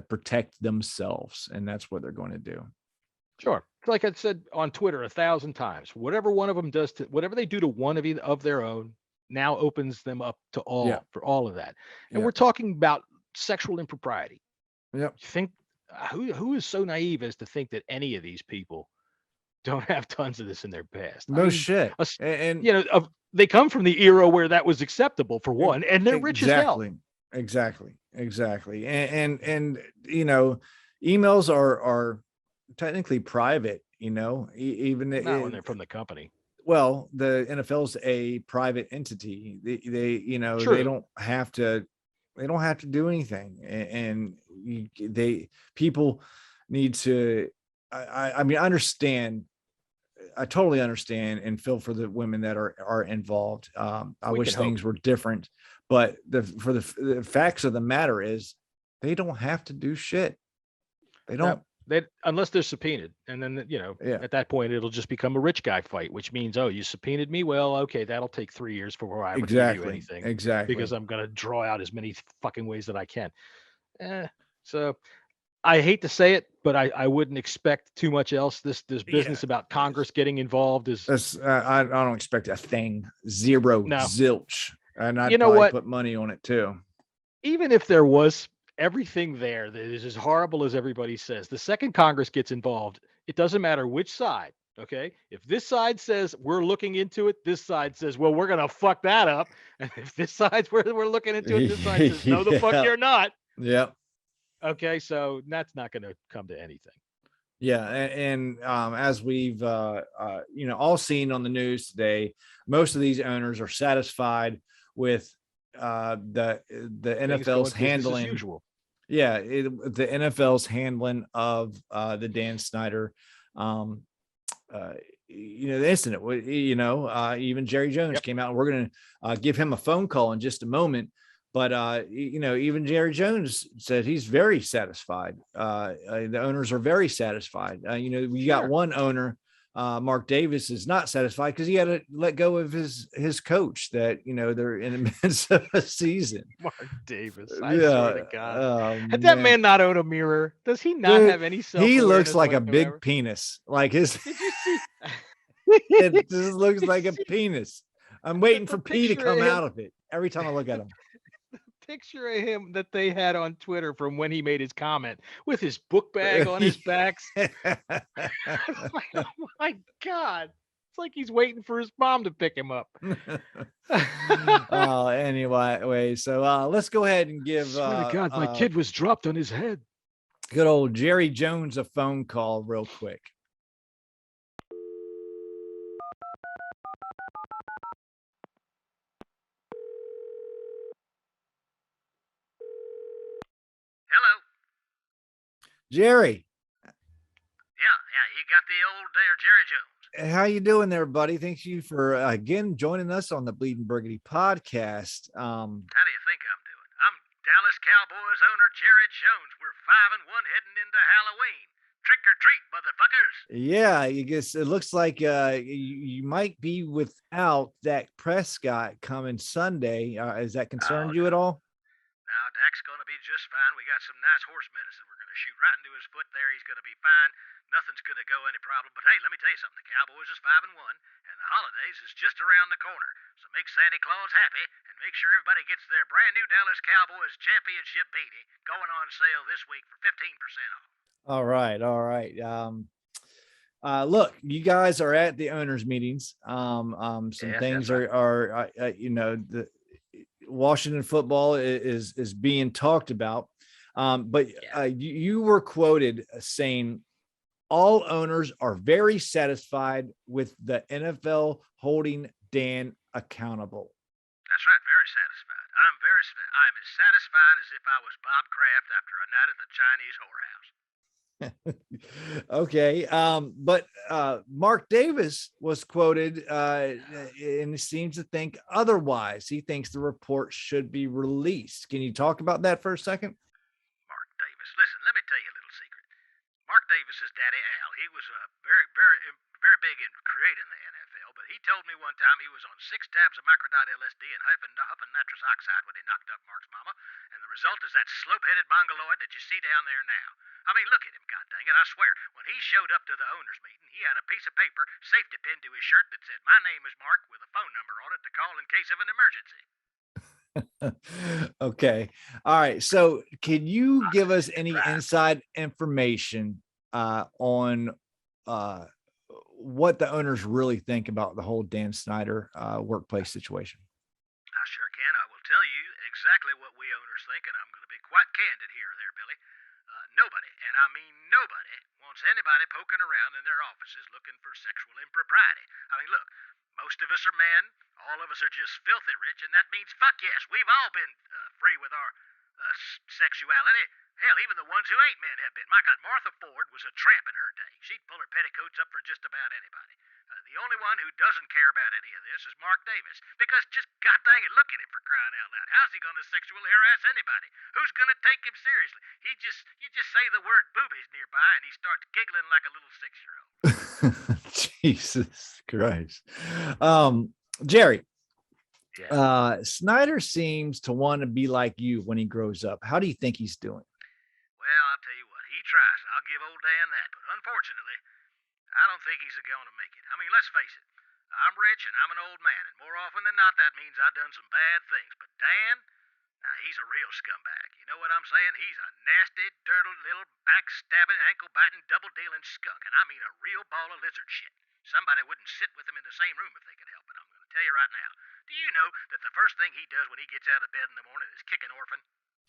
Speaker 5: protect themselves, and that's what they're going to do.
Speaker 4: Sure. Like I said on Twitter 1,000 times, whatever one of them does whatever they do to one of their own now opens them up to for all of that. And we're talking about sexual impropriety.
Speaker 5: Yep.
Speaker 4: You think who is so naive as to think that any of these people don't have tons of this in their past?
Speaker 5: Shit. And
Speaker 4: they come from the era where that was acceptable, for one, and they're rich as hell.
Speaker 5: Exactly. And emails are technically private, even
Speaker 4: not when they're from the company.
Speaker 5: Well, the NFL's a private entity. They don't have to do anything. And people need to, I understand. I totally understand and feel for the women that are involved. I wish things were different, but the facts of the matter is they don't have to do shit. They don't.
Speaker 4: Unless they're subpoenaed, and then at that point it'll just become a rich guy fight, which means, you subpoenaed me. Well, okay, that'll take 3 years before I would do anything.
Speaker 5: Exactly,
Speaker 4: because I'm gonna draw out as many fucking ways that I can. So I hate to say it, but I wouldn't expect too much else. This business about Congress getting involved is.
Speaker 5: I don't expect a thing. Zero, zilch, and I'd put money on it too.
Speaker 4: Even if there was everything there that is as horrible as everybody says, the second Congress gets involved, it doesn't matter which side. Okay. If this side says we're looking into it, this side says, well, we're going to fuck that up. And if this side's where we're looking into it, this side says, no, the fuck you're not.
Speaker 5: Yeah.
Speaker 4: Okay. So that's not going to come to anything.
Speaker 5: Yeah. And as we've, all seen on the news today, most of these owners are satisfied with the NFL's handling. The NFL's handling of the Dan Snyder the incident. Even Jerry Jones came out, and we're going to give him a phone call in just a moment, but even Jerry Jones said he's very satisfied. The owners are very satisfied. We got one owner Mark Davis is not satisfied because he had to let go of his coach that, they're in the midst of a season.
Speaker 4: Mark Davis. I swear to God. Had that man not owned a mirror? Does he not have any self-awareness?
Speaker 5: He looks like
Speaker 4: whatsoever?
Speaker 5: A big penis. Like his
Speaker 4: Did you see?
Speaker 5: it just looks like a penis. I'm waiting for pee to come out of it every time I look at him.
Speaker 4: Picture of him that they had on Twitter from when he made his comment with his book bag on his back. Like, oh my God. It's like he's waiting for his mom to pick him up.
Speaker 5: Anyway, so let's go ahead and give
Speaker 4: swear to God, my kid was dropped on his head.
Speaker 5: Good old Jerry Jones a phone call real quick. Jerry.
Speaker 6: Yeah, you got the old there, Jerry Jones.
Speaker 5: How you doing there, buddy? Thank you for again joining us on the Bleeding Burgundy podcast.
Speaker 6: How do you think I'm doing? I'm Dallas Cowboys owner Jerry Jones. We're 5-1 heading into Halloween. Trick or treat, motherfuckers.
Speaker 5: Yeah, I guess it looks like you might be without Dak Prescott coming Sunday. Has that concerned you at all?
Speaker 6: No, Dak's going to be just fine. We got some nice horse medicine we're going to shoot right into his foot there. He's going to be fine. Nothing's going to go any problem. But hey, let me tell you something. The Cowboys is 5-1, and the holidays is just around the corner. So make Santa Claus happy, and make sure everybody gets their brand new Dallas Cowboys championship beanie going on sale this week for 15% off.
Speaker 5: All right. Look, you guys are at the owners' meetings. Some things are the Washington football is being talked about. But you were quoted saying all owners are very satisfied with the NFL holding Dan accountable.
Speaker 6: That's right. Very satisfied. I'm as satisfied as if I was Bob Kraft after a night at the Chinese whorehouse.
Speaker 5: Okay. But Mark Davis was quoted and seems to think otherwise. He thinks the report should be released. Can you talk about that for a second?
Speaker 6: Mark Davis. Listen, let me tell you a little secret. Mark Davis's daddy Al, he was very, very, very big in creating the NFL, but he told me one time he was on 6 tabs of microdot LSD and huffing nitrous oxide when he knocked up Mark's mama, and the result is that slope-headed mongoloid that you see down there now. I mean, look at him, goddang it, I swear. When he showed up to the owners' meeting, he had a piece of paper safety pinned to his shirt that said, "My name is Mark," with a phone number on it to call in case of an emergency.
Speaker 5: Okay. All right. So can you give us any inside information on what the owners really think about the whole Dan Snyder workplace situation?
Speaker 6: I sure can. I will tell you exactly what we owners think, and I'm going to be quite candid here there, Billy. Nobody, and I mean nobody, wants anybody poking around in their offices looking for sexual impropriety. I mean, look, most of us are men. All of us are just filthy rich, and that means fuck yes. We've all been free with our sexuality. Hell, even the ones who ain't men have been. My God, Martha Ford was a tramp in her day. She'd pull her petticoats up for just about anybody. The only one who doesn't care about any of this is Mark Davis. Because just god dang it, look at him, for crying out loud. How's he going to sexually harass anybody? Who's going to take him seriously? You just say the word boobies nearby and he starts giggling like a little 6-year-old.
Speaker 5: Jesus Christ. Jerry, Snyder seems to want to be like you when he grows up. How do you think he's doing?
Speaker 6: Well, I'll tell you what, he tries. I'll give old Dan that. But unfortunately, I don't think he's going to make it. I mean, let's face it. I'm rich and I'm an old man, and more often than not, that means I've done some bad things. But Dan, he's a real scumbag. You know what I'm saying? He's a nasty, dirty, little backstabbing, ankle-biting, double-dealing skunk. And I mean a real ball of lizard shit. Somebody wouldn't sit with him in the same room if they could help it. I'm going to tell you right now. Do you know that the first thing he does when he gets out of bed in the morning is kick an orphan?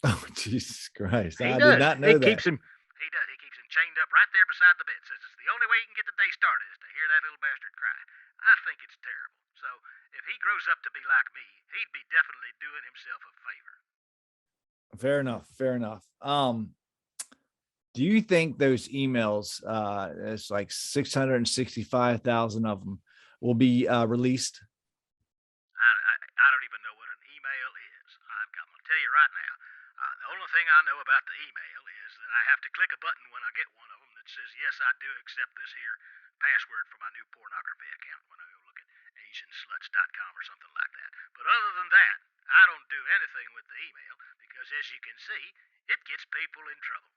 Speaker 5: Oh, Jesus Christ. I
Speaker 4: did
Speaker 5: not know that.
Speaker 6: He does. He keeps him chained up right there beside the bed. Says it's the only way he can get the day started is to hear that little bastard cry. I think it's terrible. So if he grows up to be like me, he'd be definitely doing himself a favor.
Speaker 5: Fair enough. Fair enough. Do you think those emails, it's like 665,000 of them, will be released?
Speaker 6: I don't even know what an email is. I'm going to tell you right now. The only thing I know about the email is that I have to click a button when I get one of them that says, yes, I do accept this here password for my new pornography account when I go look at AsianSluts.com or something like that. But other than that, I don't do anything with the email because, as you can see, it gets people in trouble.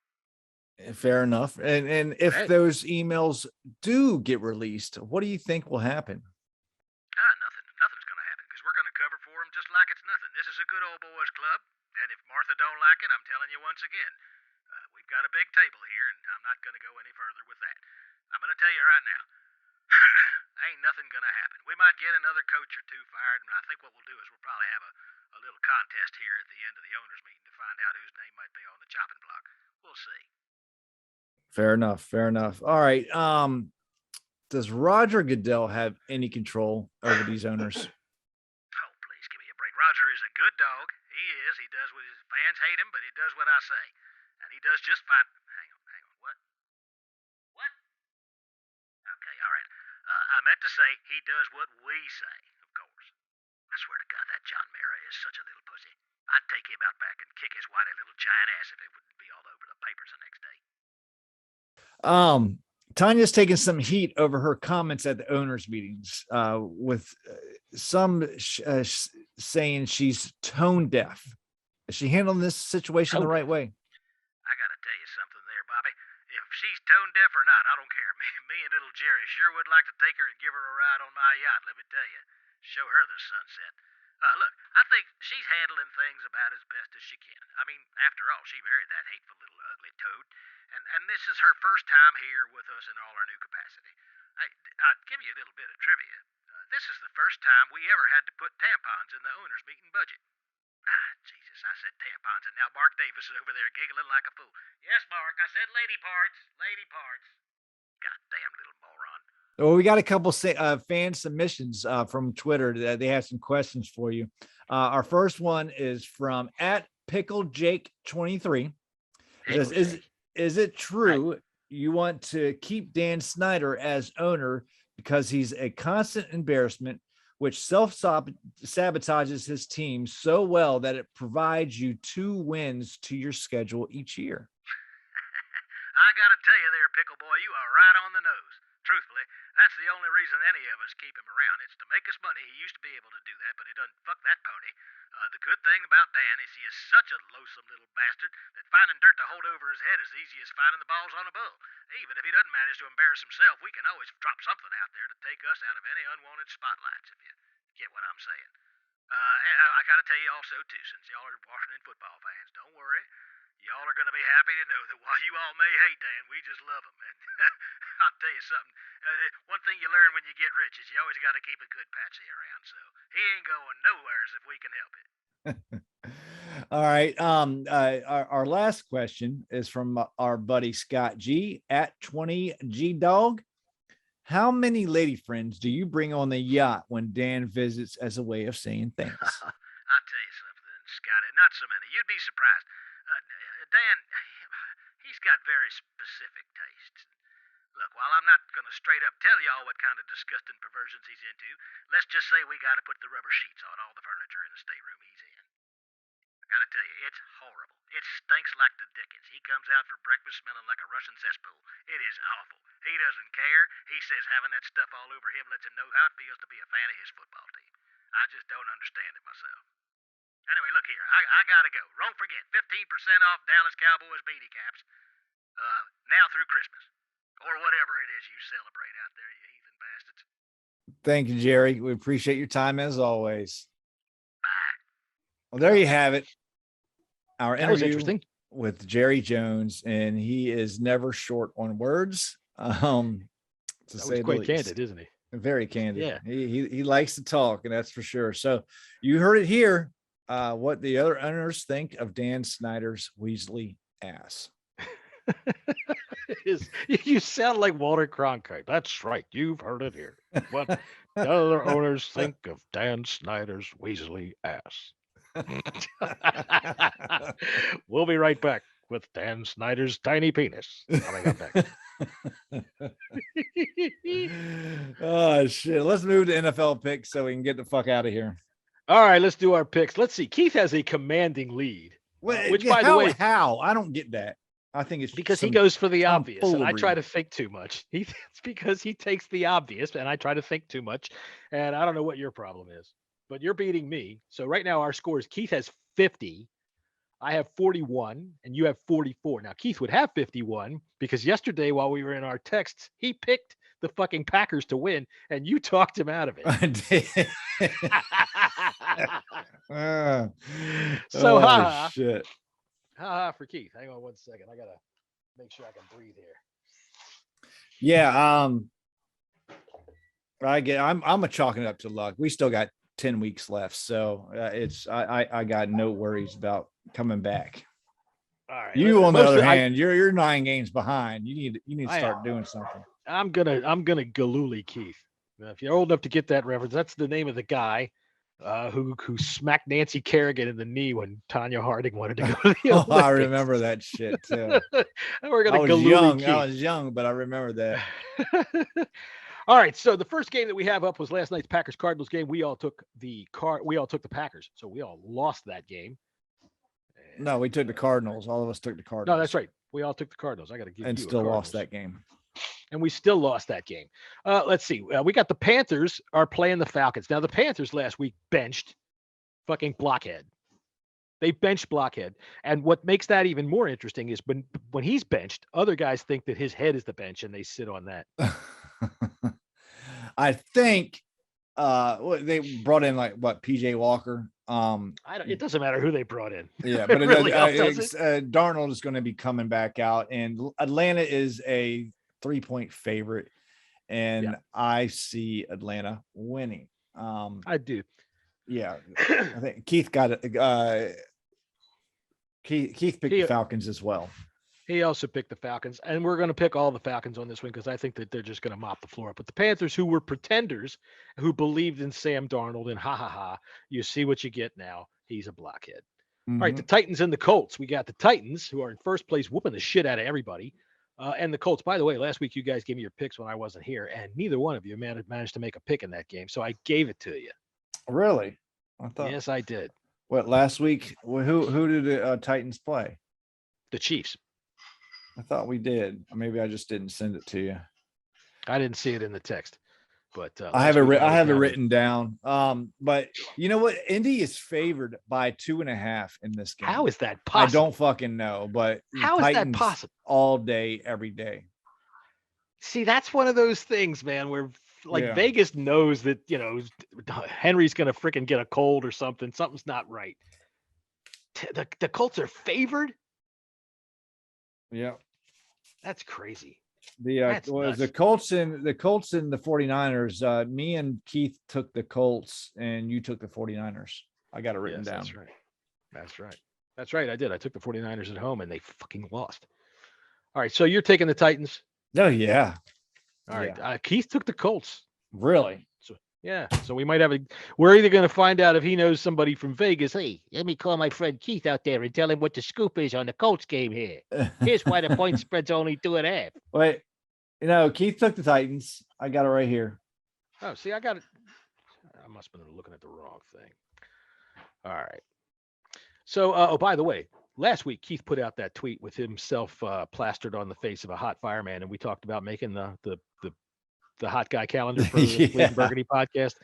Speaker 5: Fair enough. And if those emails do get released, what do you think will happen?
Speaker 6: Nothing's going to happen because we're going to cover for them just like it's nothing. This is a good old boys club, and if Martha don't like it, I'm telling you once again, we've got a big table here, and I'm not going to go any further with that. I'm going to tell you right now, ain't nothing going to happen. We might get another coach or two fired, and I think what we'll do is we'll probably have a little contest here at the end of the owners' meeting to find out whose name might be on the chopping block. We'll see.
Speaker 5: Fair enough. All right. Does Roger Goodell have any control over these owners?
Speaker 6: Oh, please give me a break. Roger is a good dog. He is. He does what his fans hate him, but he does what I say. And he does just fine. Hang on. What? Okay, all right. I meant to say he does what we say, of course. I swear to God, that John Mara is such a little pussy. I'd take him out back and kick his whitey little giant ass if it wouldn't be all over the papers the next day.
Speaker 5: Tanya's taking some heat over her comments at the owners' meetings, with some saying she's tone deaf. Is she handling this situation the right way?
Speaker 6: I got to tell you something there, Bobby. If she's tone deaf or not, I don't care. Me and little Jerry sure would like to take her and give her a ride on my yacht, let me tell you. Show her the sunset. Look, I think she's handling things about as best as she can. I mean, after all, she married that hateful little ugly toad. And this is her first time here with us in all our new capacity. I'll give you a little bit of trivia. This is the first time we ever had to put tampons in the owners' meeting budget. Jesus, I said tampons, and now Mark Davis is over there giggling like a fool. Yes, Mark, I said lady parts. Goddamn little moron.
Speaker 5: Well, we got a couple fan submissions from Twitter that they have some questions for you. Our first one is from @PickleJake23. Is it true you want to keep Dan Snyder as owner because he's a constant embarrassment, which self-sabotages his team so well that it provides you 2 wins to your schedule each year?
Speaker 6: I got to tell you there, Pickle Boy, you are right on the nose. Truthfully, that's the only reason any of us keep him around. It's to make us money. He used to be able to do that, but he doesn't. Fuck that pony. The good thing about Dan is he is such a loathsome little bastard that finding dirt to hold over his head is easy as finding the balls on a bull. Even if he doesn't manage to embarrass himself, we can always drop something out there to take us out of any unwanted spotlights, if you get what I'm saying. And I got to tell you also, too, since y'all are Washington football fans, don't worry. Y'all are going to be happy to know that while you all may hate Dan, we just love him. And I'll tell you something. One thing you learn when you get rich is you always got to keep a good patsy around. So he ain't going nowheres if we can help it.
Speaker 5: All right. Our last question is from our buddy Scott G @20GDog. How many lady friends do you bring on the yacht when Dan visits as a way of saying thanks?
Speaker 6: I'll tell you something, Scotty. Not so many. You'd be surprised. Dan, he's got very specific tastes. Look, while I'm not going to straight up tell y'all what kind of disgusting perversions he's into, let's just say we got to put the rubber sheets on all the furniture in the stateroom he's in. I got to tell you, it's horrible. It stinks like the dickens. He comes out for breakfast smelling like a Russian cesspool. It is awful. He doesn't care. He says having that stuff all over him lets him know how it feels to be a fan of his football team. I just don't understand it myself. Anyway, look here. I got to go. Don't forget, 15% off Dallas Cowboys beanie caps now through Christmas. Or whatever it is you celebrate out there, you heathen bastards.
Speaker 5: Thank you, Jerry. We appreciate your time as always.
Speaker 6: Bye.
Speaker 5: Well, there you have it. Our
Speaker 4: That was
Speaker 5: interview
Speaker 4: interesting
Speaker 5: with Jerry Jones, and he is never short on words. To say
Speaker 4: quite candid, isn't he?
Speaker 5: Very candid.
Speaker 4: Yeah.
Speaker 5: He likes to talk, and that's for sure. So you heard it here. What the other owners think of Dan Snyder's Weasley ass.
Speaker 4: You sound like Walter Cronkite. That's right. You've heard it here. What the other owners think of Dan Snyder's Weasley ass. We'll be right back with Dan Snyder's tiny penis. Coming up next.
Speaker 5: Oh, shit. Let's move to NFL picks so we can get the fuck out of here.
Speaker 4: All right, let's do our picks. Let's see. Keith has a commanding lead.
Speaker 5: Which, by the way, how? I don't get that. I think it's
Speaker 4: because he goes for the obvious, and I try to think too much. It's because he takes the obvious, and I try to think too much. And I don't know what your problem is, but you're beating me. So right now our score is Keith has 50, I have 41, and you have 44. Now Keith would have 51 because yesterday while we were in our texts, he picked the fucking Packers to win, and you talked him out of it.
Speaker 5: I did. Shit.
Speaker 4: Ha for Keith. Hang on 1 second. I gotta make sure I can breathe here.
Speaker 5: Yeah. I'm chalking it up to luck. We still got 10 weeks left, so I got no worries about coming back.
Speaker 4: All right.
Speaker 5: You on the other hand, you're 9 games behind. You need to start doing something.
Speaker 4: I'm gonna Galooly Keith. Now, if you're old enough to get that reference, that's the name of the guy who smacked Nancy Kerrigan in the knee when Tanya Harding wanted to go to the Olympics.
Speaker 5: I remember that shit too.
Speaker 4: We're gonna
Speaker 5: I was young, but I remember that.
Speaker 4: All right, so the first game that we have up was last night's Packers-Cardinals game. We all took the Packers, so we all lost that game.
Speaker 5: No, we took the Cardinals. All of us took the Cardinals.
Speaker 4: No, that's right. We all took the Cardinals. I got to give
Speaker 5: and
Speaker 4: you
Speaker 5: still lost that game.
Speaker 4: And we still lost that game. Let's see. We got the Panthers are playing the Falcons. Now, the Panthers last week benched fucking Blockhead. They benched Blockhead. And what makes that even more interesting is when he's benched, other guys think that his head is the bench and they sit on that.
Speaker 5: I think they brought in PJ Walker.
Speaker 4: It doesn't matter who they brought in.
Speaker 5: Yeah, but Darnold is going to be coming back out, and Atlanta is a 3-point favorite, and I see Atlanta winning.
Speaker 4: I do.
Speaker 5: Yeah, I think Keith got it. Keith picked the Falcons as well.
Speaker 4: He also picked the Falcons, and we're going to pick all the Falcons on this one because I think that they're just going to mop the floor up. But the Panthers, who were pretenders, who believed in Sam Darnold, and you see what you get now. He's a blockhead. Mm-hmm. All right, the Titans and the Colts. We got the Titans, who are in first place, whooping the shit out of everybody, and the Colts. By the way, last week you guys gave me your picks when I wasn't here, and neither one of you managed to make a pick in that game, so I gave it to you.
Speaker 5: Really?
Speaker 4: Yes, I did.
Speaker 5: What, last week? Who did the Titans play?
Speaker 4: The Chiefs.
Speaker 5: I thought we did. Maybe I just didn't send it to you.
Speaker 4: I didn't see it in the text, but
Speaker 5: I have it written down. But you know what? Indy is favored by 2.5 in this game.
Speaker 4: How is that possible?
Speaker 5: I don't fucking know, but
Speaker 4: how is that possible?
Speaker 5: All day, every day.
Speaker 4: See, that's one of those things, man, where Vegas knows that, Henry's going to freaking get a cold or something. Something's not right. The Colts are favored.
Speaker 5: Yeah.
Speaker 4: That's crazy.
Speaker 5: The Colts and the 49ers. Me and Keith took the Colts and you took the 49ers. I got it written down.
Speaker 4: That's right. I did. I took the 49ers at home and they fucking lost. All right. So you're taking the Titans?
Speaker 5: Oh, yeah.
Speaker 4: All right. Keith took the Colts.
Speaker 5: Really?
Speaker 4: So we might have we're either going to find out if he knows somebody from Vegas. Hey, let me call my friend Keith out there and tell him what the scoop is on the Colts game here. Here's why the point spread's only 2.5.
Speaker 5: Wait, Keith took the Titans. I got it right here.
Speaker 4: Oh, see, I got it. I must have been looking at the wrong thing. All right. So, by the way, last week Keith put out that tweet with himself plastered on the face of a hot fireman, and we talked about making the hot guy calendar for the Burgundy podcast.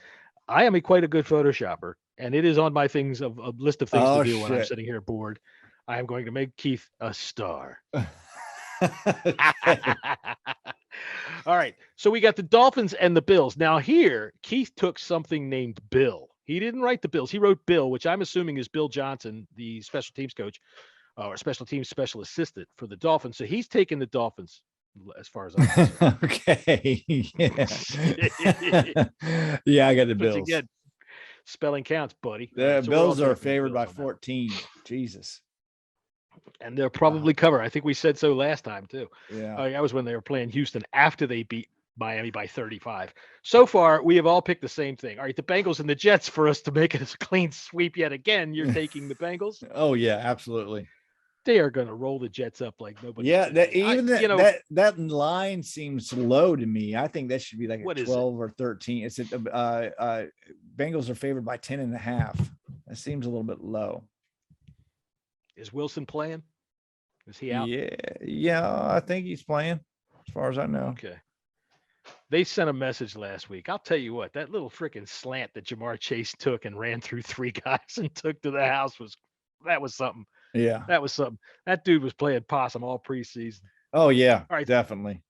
Speaker 4: I am quite a good Photoshopper, and it is on my a list of things to do when I'm sitting here bored. I am going to make Keith a star. All right. So we got the Dolphins and the Bills. Now here, Keith took something named Bill. He didn't write the Bills. He wrote Bill, which I'm assuming is Bill Johnson, the special teams coach or special teams special assistant for the Dolphins. So he's taking the Dolphins. As far as I'm concerned.
Speaker 5: Okay. Yeah, I got the Bills.
Speaker 4: Again, spelling counts, buddy.
Speaker 5: The Bills are favored by 14. Jesus.
Speaker 4: And they'll probably cover. I think we said so last time too.
Speaker 5: Yeah.
Speaker 4: That was when they were playing Houston after they beat Miami by 35. So far, we have all picked the same thing. All right, the Bengals and the Jets, for us to make it a clean sweep yet again, you're taking the Bengals?
Speaker 5: Oh, yeah, absolutely.
Speaker 4: They are going to roll the Jets up like nobody.
Speaker 5: Yeah, that line seems low to me. I think that should be like a 12 or 13. It's Bengals are favored by 10.5. That seems a little bit low.
Speaker 4: Is Wilson playing? Is he out?
Speaker 5: Yeah, I think he's playing, as far as I know.
Speaker 4: Okay. They sent a message last week. I'll tell you what, that little freaking slant that Jamar Chase took and ran through 3 guys and took to the house was something.
Speaker 5: Yeah.
Speaker 4: That was something. That dude was playing possum all preseason.
Speaker 5: Oh, yeah.
Speaker 4: All right.
Speaker 5: Definitely.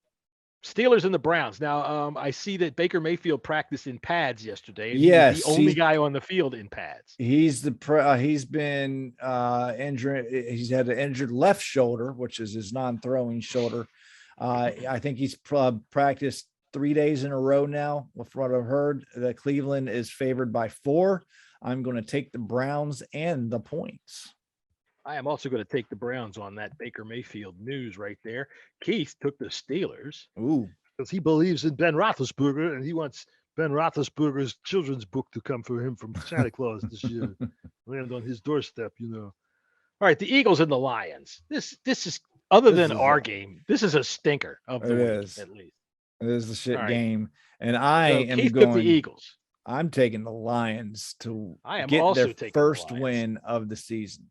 Speaker 4: Steelers and the Browns. Now, I see that Baker Mayfield practiced in pads yesterday. And
Speaker 5: yes,
Speaker 4: he was the only guy on the field in pads.
Speaker 5: He's been injured. He's had an injured left shoulder, which is his non-throwing shoulder. I think he's practiced 3 days in a row now. With what I've heard, that Cleveland is favored by 4. I'm going to take the Browns and the points.
Speaker 4: I am also going to take the Browns on that Baker Mayfield news right there. Keith took the Steelers.
Speaker 5: Ooh.
Speaker 4: Because he believes in Ben Roethlisberger, and he wants Ben Roethlisberger's children's book to come for him from Santa Claus this year. Land on his doorstep, All right, the Eagles and the Lions. This is, other than our game, this is a stinker of the week, at least.
Speaker 5: It is the shit game. And I am
Speaker 4: Keith
Speaker 5: going
Speaker 4: took the Eagles.
Speaker 5: I'm taking the Lions to get
Speaker 4: also
Speaker 5: their first win of the season.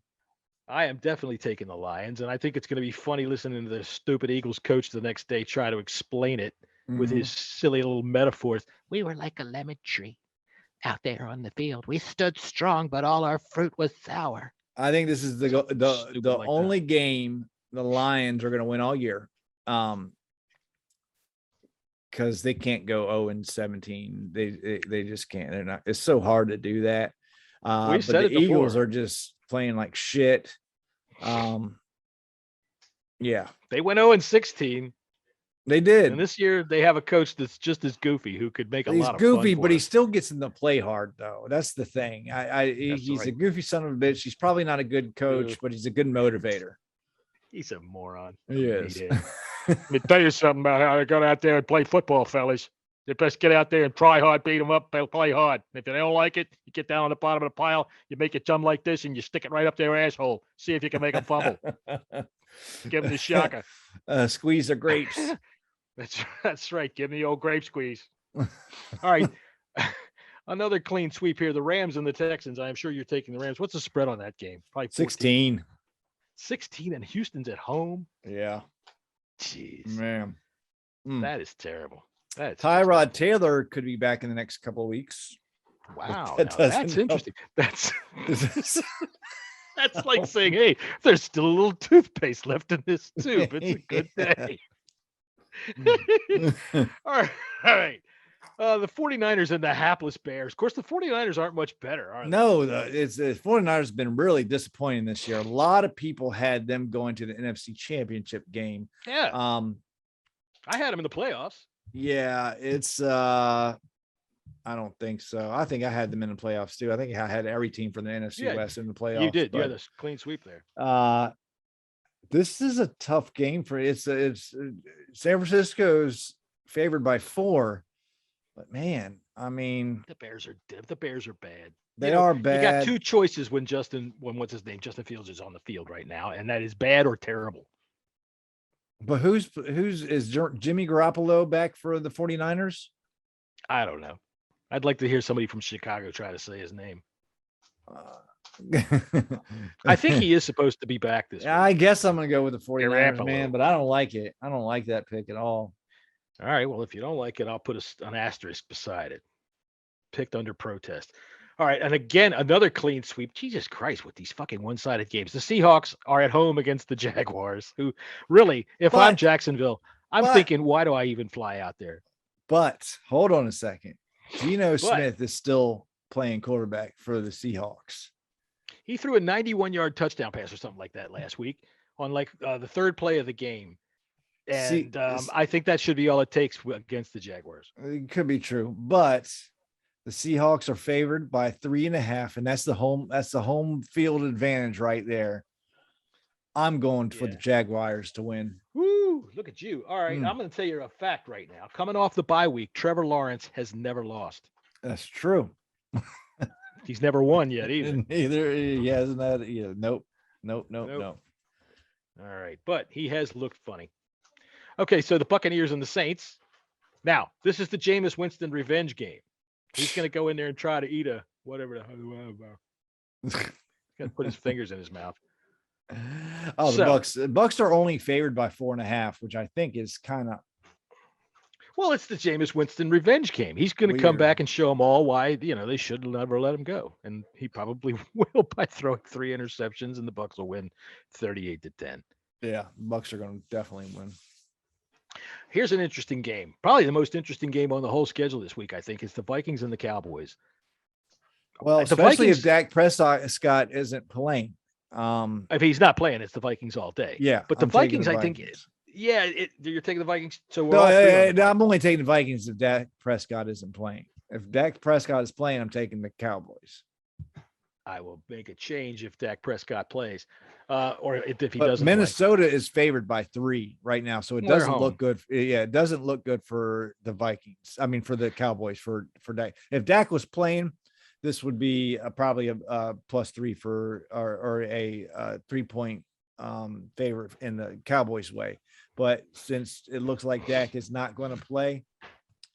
Speaker 4: I am definitely taking the Lions, and I think it's going to be funny listening to the stupid Eagles coach the next day try to explain it with his silly little metaphors. We were like a lemon tree out there on the field. We stood strong, but all our fruit was sour.
Speaker 5: I think this is the only game the Lions are going to win all year, because they can't go 0-17. They just can't. They're not. It's so hard to do that. But the Eagles are just playing like shit. Yeah,
Speaker 4: they went 0-16.
Speaker 5: They did.
Speaker 4: And this year they have a coach that's just as goofy, who could make a lot of
Speaker 5: goofy,
Speaker 4: fun
Speaker 5: but he still gets them to play hard, though. That's the thing. He's a goofy son of a bitch. He's probably not a good coach, but he's a good motivator.
Speaker 4: He's a moron.
Speaker 5: He is.
Speaker 6: Let me tell you something about how they go out there and play football, fellas. You best get out there and try hard, beat them up, play hard. If they don't like it, you get down on the bottom of the pile, you make your thumb like this, and you stick it right up their asshole. See if you can make them fumble. Give them the shocker.
Speaker 5: Squeeze the grapes.
Speaker 4: That's right. Give them the old grape squeeze. All right. Another clean sweep here. The Rams and the Texans. I'm sure you're taking the Rams. What's the spread on that game? Probably
Speaker 5: 16.
Speaker 4: 16, and Houston's at home.
Speaker 5: Yeah.
Speaker 4: Jeez.
Speaker 5: Man.
Speaker 4: That is terrible.
Speaker 5: Tyrod Taylor could be back in the next couple of weeks.
Speaker 4: Wow, that's interesting. That's like saying, hey, there's still a little toothpaste left in this tube. It's a good day. All right. The 49ers and the hapless Bears. Of course, the 49ers aren't much better, are they?
Speaker 5: No, the 49ers have been really disappointing this year. A lot of people had them going to the NFC Championship game.
Speaker 4: Yeah. I had them in the playoffs.
Speaker 5: Yeah, it's I don't think so. I think I had them in the playoffs too. I think I had every team from the NFC West in the playoffs.
Speaker 4: You did. You had a clean sweep there.
Speaker 5: This is a tough game for it's San Francisco's favored by 4, but man, I mean,
Speaker 4: the Bears are bad.
Speaker 5: They are bad.
Speaker 4: You got 2 choices when what's his name? Justin Fields is on the field right now, and that is bad or terrible.
Speaker 5: But is Jimmy Garoppolo back for the 49ers?
Speaker 4: I don't know. I'd like to hear somebody from Chicago try to say his name. I think he is supposed to be back this week.
Speaker 5: I guess I'm going to go with the 49ers, man, but I don't like it. I don't like that pick at all.
Speaker 4: All right. Well, if you don't like it, I'll put an asterisk beside it. Picked under protest. All right. And again, another clean sweep. Jesus Christ, with these fucking one-sided games. The Seahawks are at home against the Jaguars, who really, I'm Jacksonville, I'm thinking, why do I even fly out there?
Speaker 5: But hold on a second. Geno Smith is still playing quarterback for the Seahawks.
Speaker 4: He threw a 91-yard touchdown pass or something like that last week on the third play of the game. And I think that should be all it takes against the Jaguars.
Speaker 5: It could be true, but the Seahawks are favored by 3.5, and that's the home field advantage right there. I'm going for the Jaguars to win.
Speaker 4: Woo! Look at you. All right, I'm going to tell you a fact right now. Coming off the bye week, Trevor Lawrence has never lost.
Speaker 5: That's true.
Speaker 4: He's never won yet either.
Speaker 5: Neither he hasn't had. Yeah, nope. All
Speaker 4: right, but he has looked funny. Okay, so the Buccaneers and the Saints. Now, this is the Jameis Winston revenge game. He's going to go in there and try to eat a whatever the hell. He's going to put his fingers in his mouth.
Speaker 5: Oh, the Bucks are only favored by 4.5, which I think is kind of.
Speaker 4: Well, it's the Jameis Winston revenge game. He's going to come back and show them all why they should never let him go, and he probably will by throwing 3 interceptions, and the Bucks will win 38-10.
Speaker 5: Yeah, Bucks are going to definitely win.
Speaker 4: Here's an interesting game. Probably the most interesting game on the whole schedule this week, I think, is the Vikings and the Cowboys.
Speaker 5: Well, especially if Dak Prescott isn't playing.
Speaker 4: If he's not playing, it's the Vikings all day.
Speaker 5: Yeah,
Speaker 4: but the Vikings, I think, you're taking the Vikings. So
Speaker 5: I'm only taking the Vikings if Dak Prescott isn't playing. If Dak Prescott is playing, I'm taking the Cowboys.
Speaker 4: I will make a change if Dak Prescott plays, or if he doesn't.
Speaker 5: Minnesota is favored by 3 right now, so it doesn't look good. Yeah, it doesn't look good for the Vikings. I mean, for the Cowboys for Dak. If Dak was playing, this would be probably a +3 for or a 3-point favorite in the Cowboys way. But since it looks like Dak is not going to play,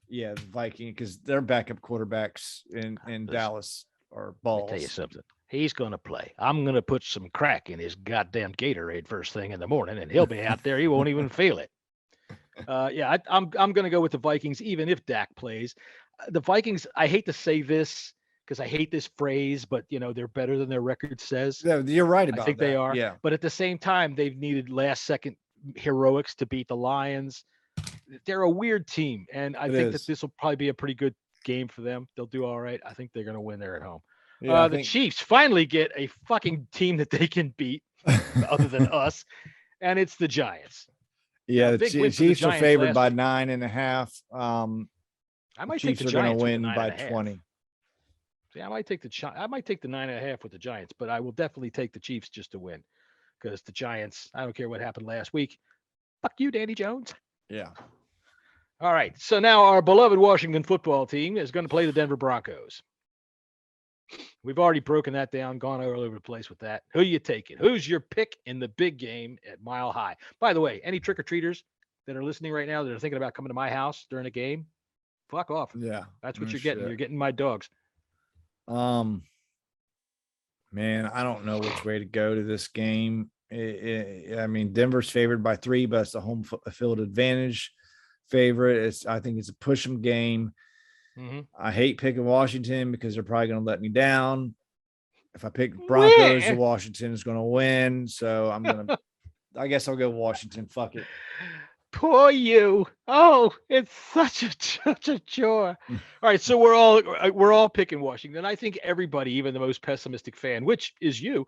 Speaker 5: the Viking, because their backup quarterbacks in Dallas are balls.
Speaker 4: Let me tell you something. He's going to play. I'm going to put some crack in his goddamn Gatorade first thing in the morning, and he'll be out there. He won't even feel it. I'm going to go with the Vikings, even if Dak plays. The Vikings, I hate to say this because I hate this phrase, but they're better than their record says.
Speaker 5: Yeah, you're right about that.
Speaker 4: I think they are.
Speaker 5: Yeah.
Speaker 4: But at the same time, they've needed last-second heroics to beat the Lions. They're a weird team, and I think that this will probably be a pretty good game for them. They'll do all right. I think they're going to win there at home. Yeah, the Chiefs finally get a fucking team that they can beat other than us, and it's the Giants.
Speaker 5: Yeah, the Chiefs are favored by 9.5.
Speaker 4: I might
Speaker 5: Chiefs
Speaker 4: take the
Speaker 5: are going
Speaker 4: Giants
Speaker 5: to win by 20.
Speaker 4: See, I might take the 9.5 with the Giants, but I will definitely take the Chiefs just to win, because the Giants, I don't care what happened last week. Fuck you, Danny Jones.
Speaker 5: Yeah.
Speaker 4: All right. So now our beloved Washington football team is going to play the Denver Broncos. We've already broken that down, gone all over the place with that. Who are you taking? Who's your pick in the big game at Mile High? By the way, any trick-or-treaters that are listening right now that are thinking about coming to my house during a game, fuck off.
Speaker 5: Yeah.
Speaker 4: That's what you're getting. You're getting my dogs.
Speaker 5: Man, I don't know which way to go to this game. I mean, Denver's favored by 3, but it's a home field advantage favorite. I think it's a push 'em game.
Speaker 4: Mm-hmm.
Speaker 5: I hate picking Washington because they're probably going to let me down. If I pick Broncos, the Washington is going to win. So I guess I'll go Washington. Fuck it.
Speaker 4: Poor you. Oh, it's such a chore. All right, so we're all picking Washington. I think everybody, even the most pessimistic fan, which is you,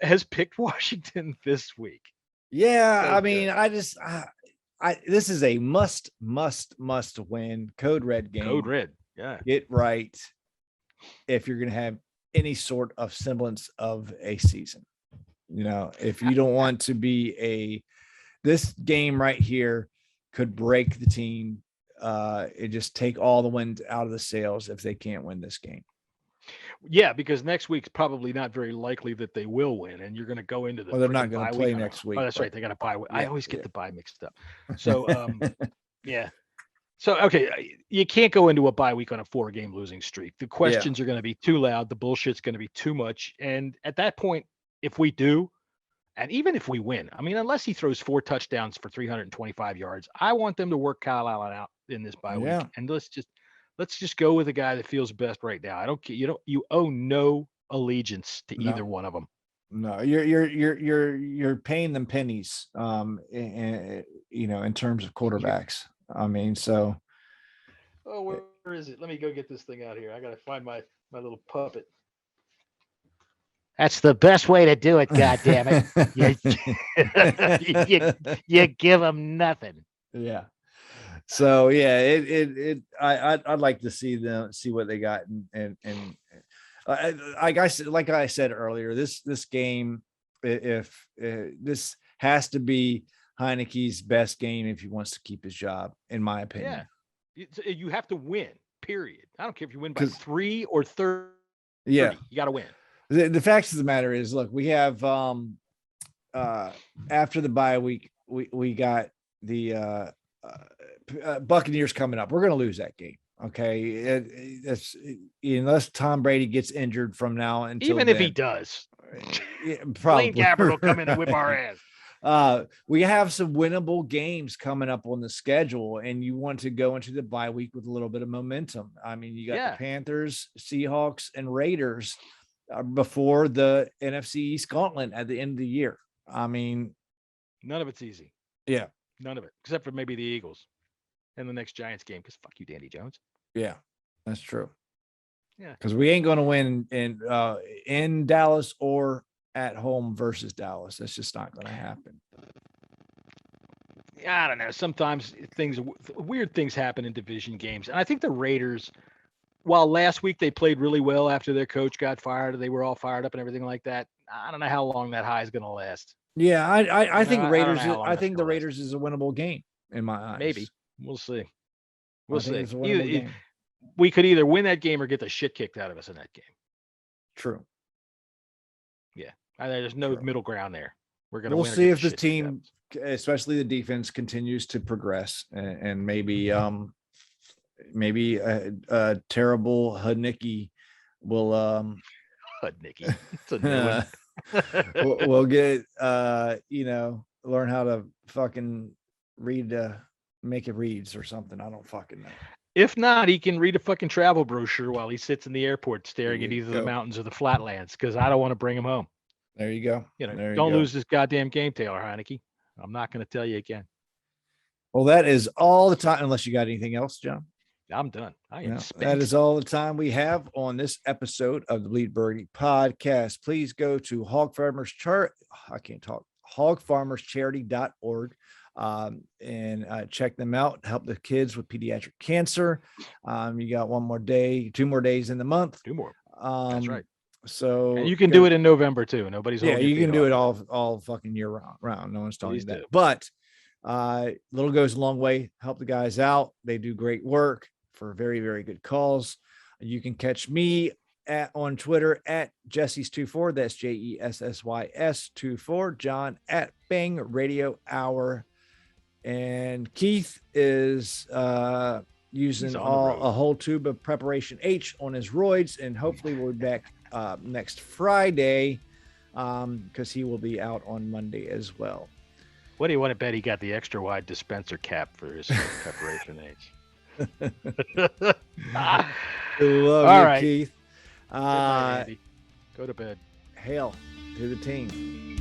Speaker 4: has picked Washington this week.
Speaker 5: Yeah, so I mean, this is a must win. Code Red game.
Speaker 4: Code Red. Yeah.
Speaker 5: Get right if you're going to have any sort of semblance of a season. If you don't want to be this game right here could break the team. It just take all the wind out of the sails if they can't win this game.
Speaker 4: Yeah, because next week's probably not very likely that they will win, and you're going to go into the.
Speaker 5: Well, they're not going to play next week.
Speaker 4: Oh, that's right. They got to bye week. I always get the bye mixed up. So, yeah. So, okay, you can't go into a bye week on a 4-game losing streak. The questions are going to be too loud. The bullshit's going to be too much. And at that point, if we do, and even if we win, I mean, unless he throws 4 touchdowns for 325 yards, I want them to work Kyle Allen out in this bye week. And let's just go with the guy that feels best right now. I don't care. You owe no allegiance to either one of them.
Speaker 5: No, you're paying them pennies. In terms of quarterbacks. I mean, so.
Speaker 4: Oh, where is it? Let me go get this thing out here. I got to find my little puppet. That's the best way to do it. God damn it! You give them nothing.
Speaker 5: Yeah. So yeah, I'd like to see what they got, and like I said earlier, this game, if this has to be Heineke's best game if he wants to keep his job, in my opinion.
Speaker 4: Yeah, you have to win. Period. I don't care if you win by 3 or 30.
Speaker 5: Yeah,
Speaker 4: you got to win.
Speaker 5: The fact of the matter is, look, we have after the bye week, we got the Buccaneers coming up. We're going to lose that game. Okay. Unless Tom Brady gets injured from now until
Speaker 4: even if he does,
Speaker 5: Yeah, probably.
Speaker 4: Blaine Gabbert will come in and whip our ass.
Speaker 5: We have some winnable games coming up on the schedule, and you want to go into the bye week with a little bit of momentum. I mean, you got the Panthers, Seahawks, and Raiders before the NFC East Gauntlet at the end of the year. I mean,
Speaker 4: none of it's easy.
Speaker 5: Yeah.
Speaker 4: None of it, except for maybe the Eagles and the next Giants game, because fuck you, Danny Jones.
Speaker 5: Yeah, that's true.
Speaker 4: Yeah.
Speaker 5: Because we ain't going to win in Dallas or at home versus Dallas. That's just not going to happen.
Speaker 4: I don't know. Sometimes weird things happen in division games. And I think the Raiders, while last week they played really well after their coach got fired, they were all fired up and everything like that. I don't know how long that high is going to last.
Speaker 5: Yeah, I think Raiders. I think the Raiders is a winnable game in my eyes.
Speaker 4: Maybe we'll see. We'll see.
Speaker 5: It's a winnable game.
Speaker 4: We could either win that game or get the shit kicked out of us in that game.
Speaker 5: True.
Speaker 4: Yeah, there's no middle ground there.
Speaker 5: We'll see if the team, especially the defense, continues to progress, and maybe a terrible Hudnicki will
Speaker 4: Hudnicki. It's a new one.
Speaker 5: we'll get learn how to fucking read make it reads or something. I don't fucking know.
Speaker 4: If not, he can read a fucking travel brochure while he sits in the airport staring at either the mountains or the flatlands, because I don't want to bring him home.
Speaker 5: There you go.
Speaker 4: Don't lose this goddamn game, Taylor Heineke. I'm not going to tell you again.
Speaker 5: Well, that is all the time, unless you got anything else, John.
Speaker 4: I'm done.
Speaker 5: That is all the time we have on this episode of the Bleed Burgundy podcast. Please go to hogfarmerscharity.org and check them out. Help the kids with pediatric cancer. You got 2 more days in the month.
Speaker 4: 2 more. That's right.
Speaker 5: So
Speaker 4: and you can do it in November too. Nobody's
Speaker 5: you can do it all fucking year round. No one's telling you that. But little goes a long way. Help the guys out. They do great work for very, very good calls. You can catch me on Twitter at Jessy's24. That's JESSYS24. John at Bang Radio Hour. And Keith is using a whole tube of Preparation H on his roids, and hopefully we'll be back next Friday because he will be out on Monday as well.
Speaker 4: What do you want to bet he got the extra wide dispenser cap for his Preparation H?
Speaker 5: Love you, Keith.
Speaker 4: Go to bed.
Speaker 5: Hail to the team.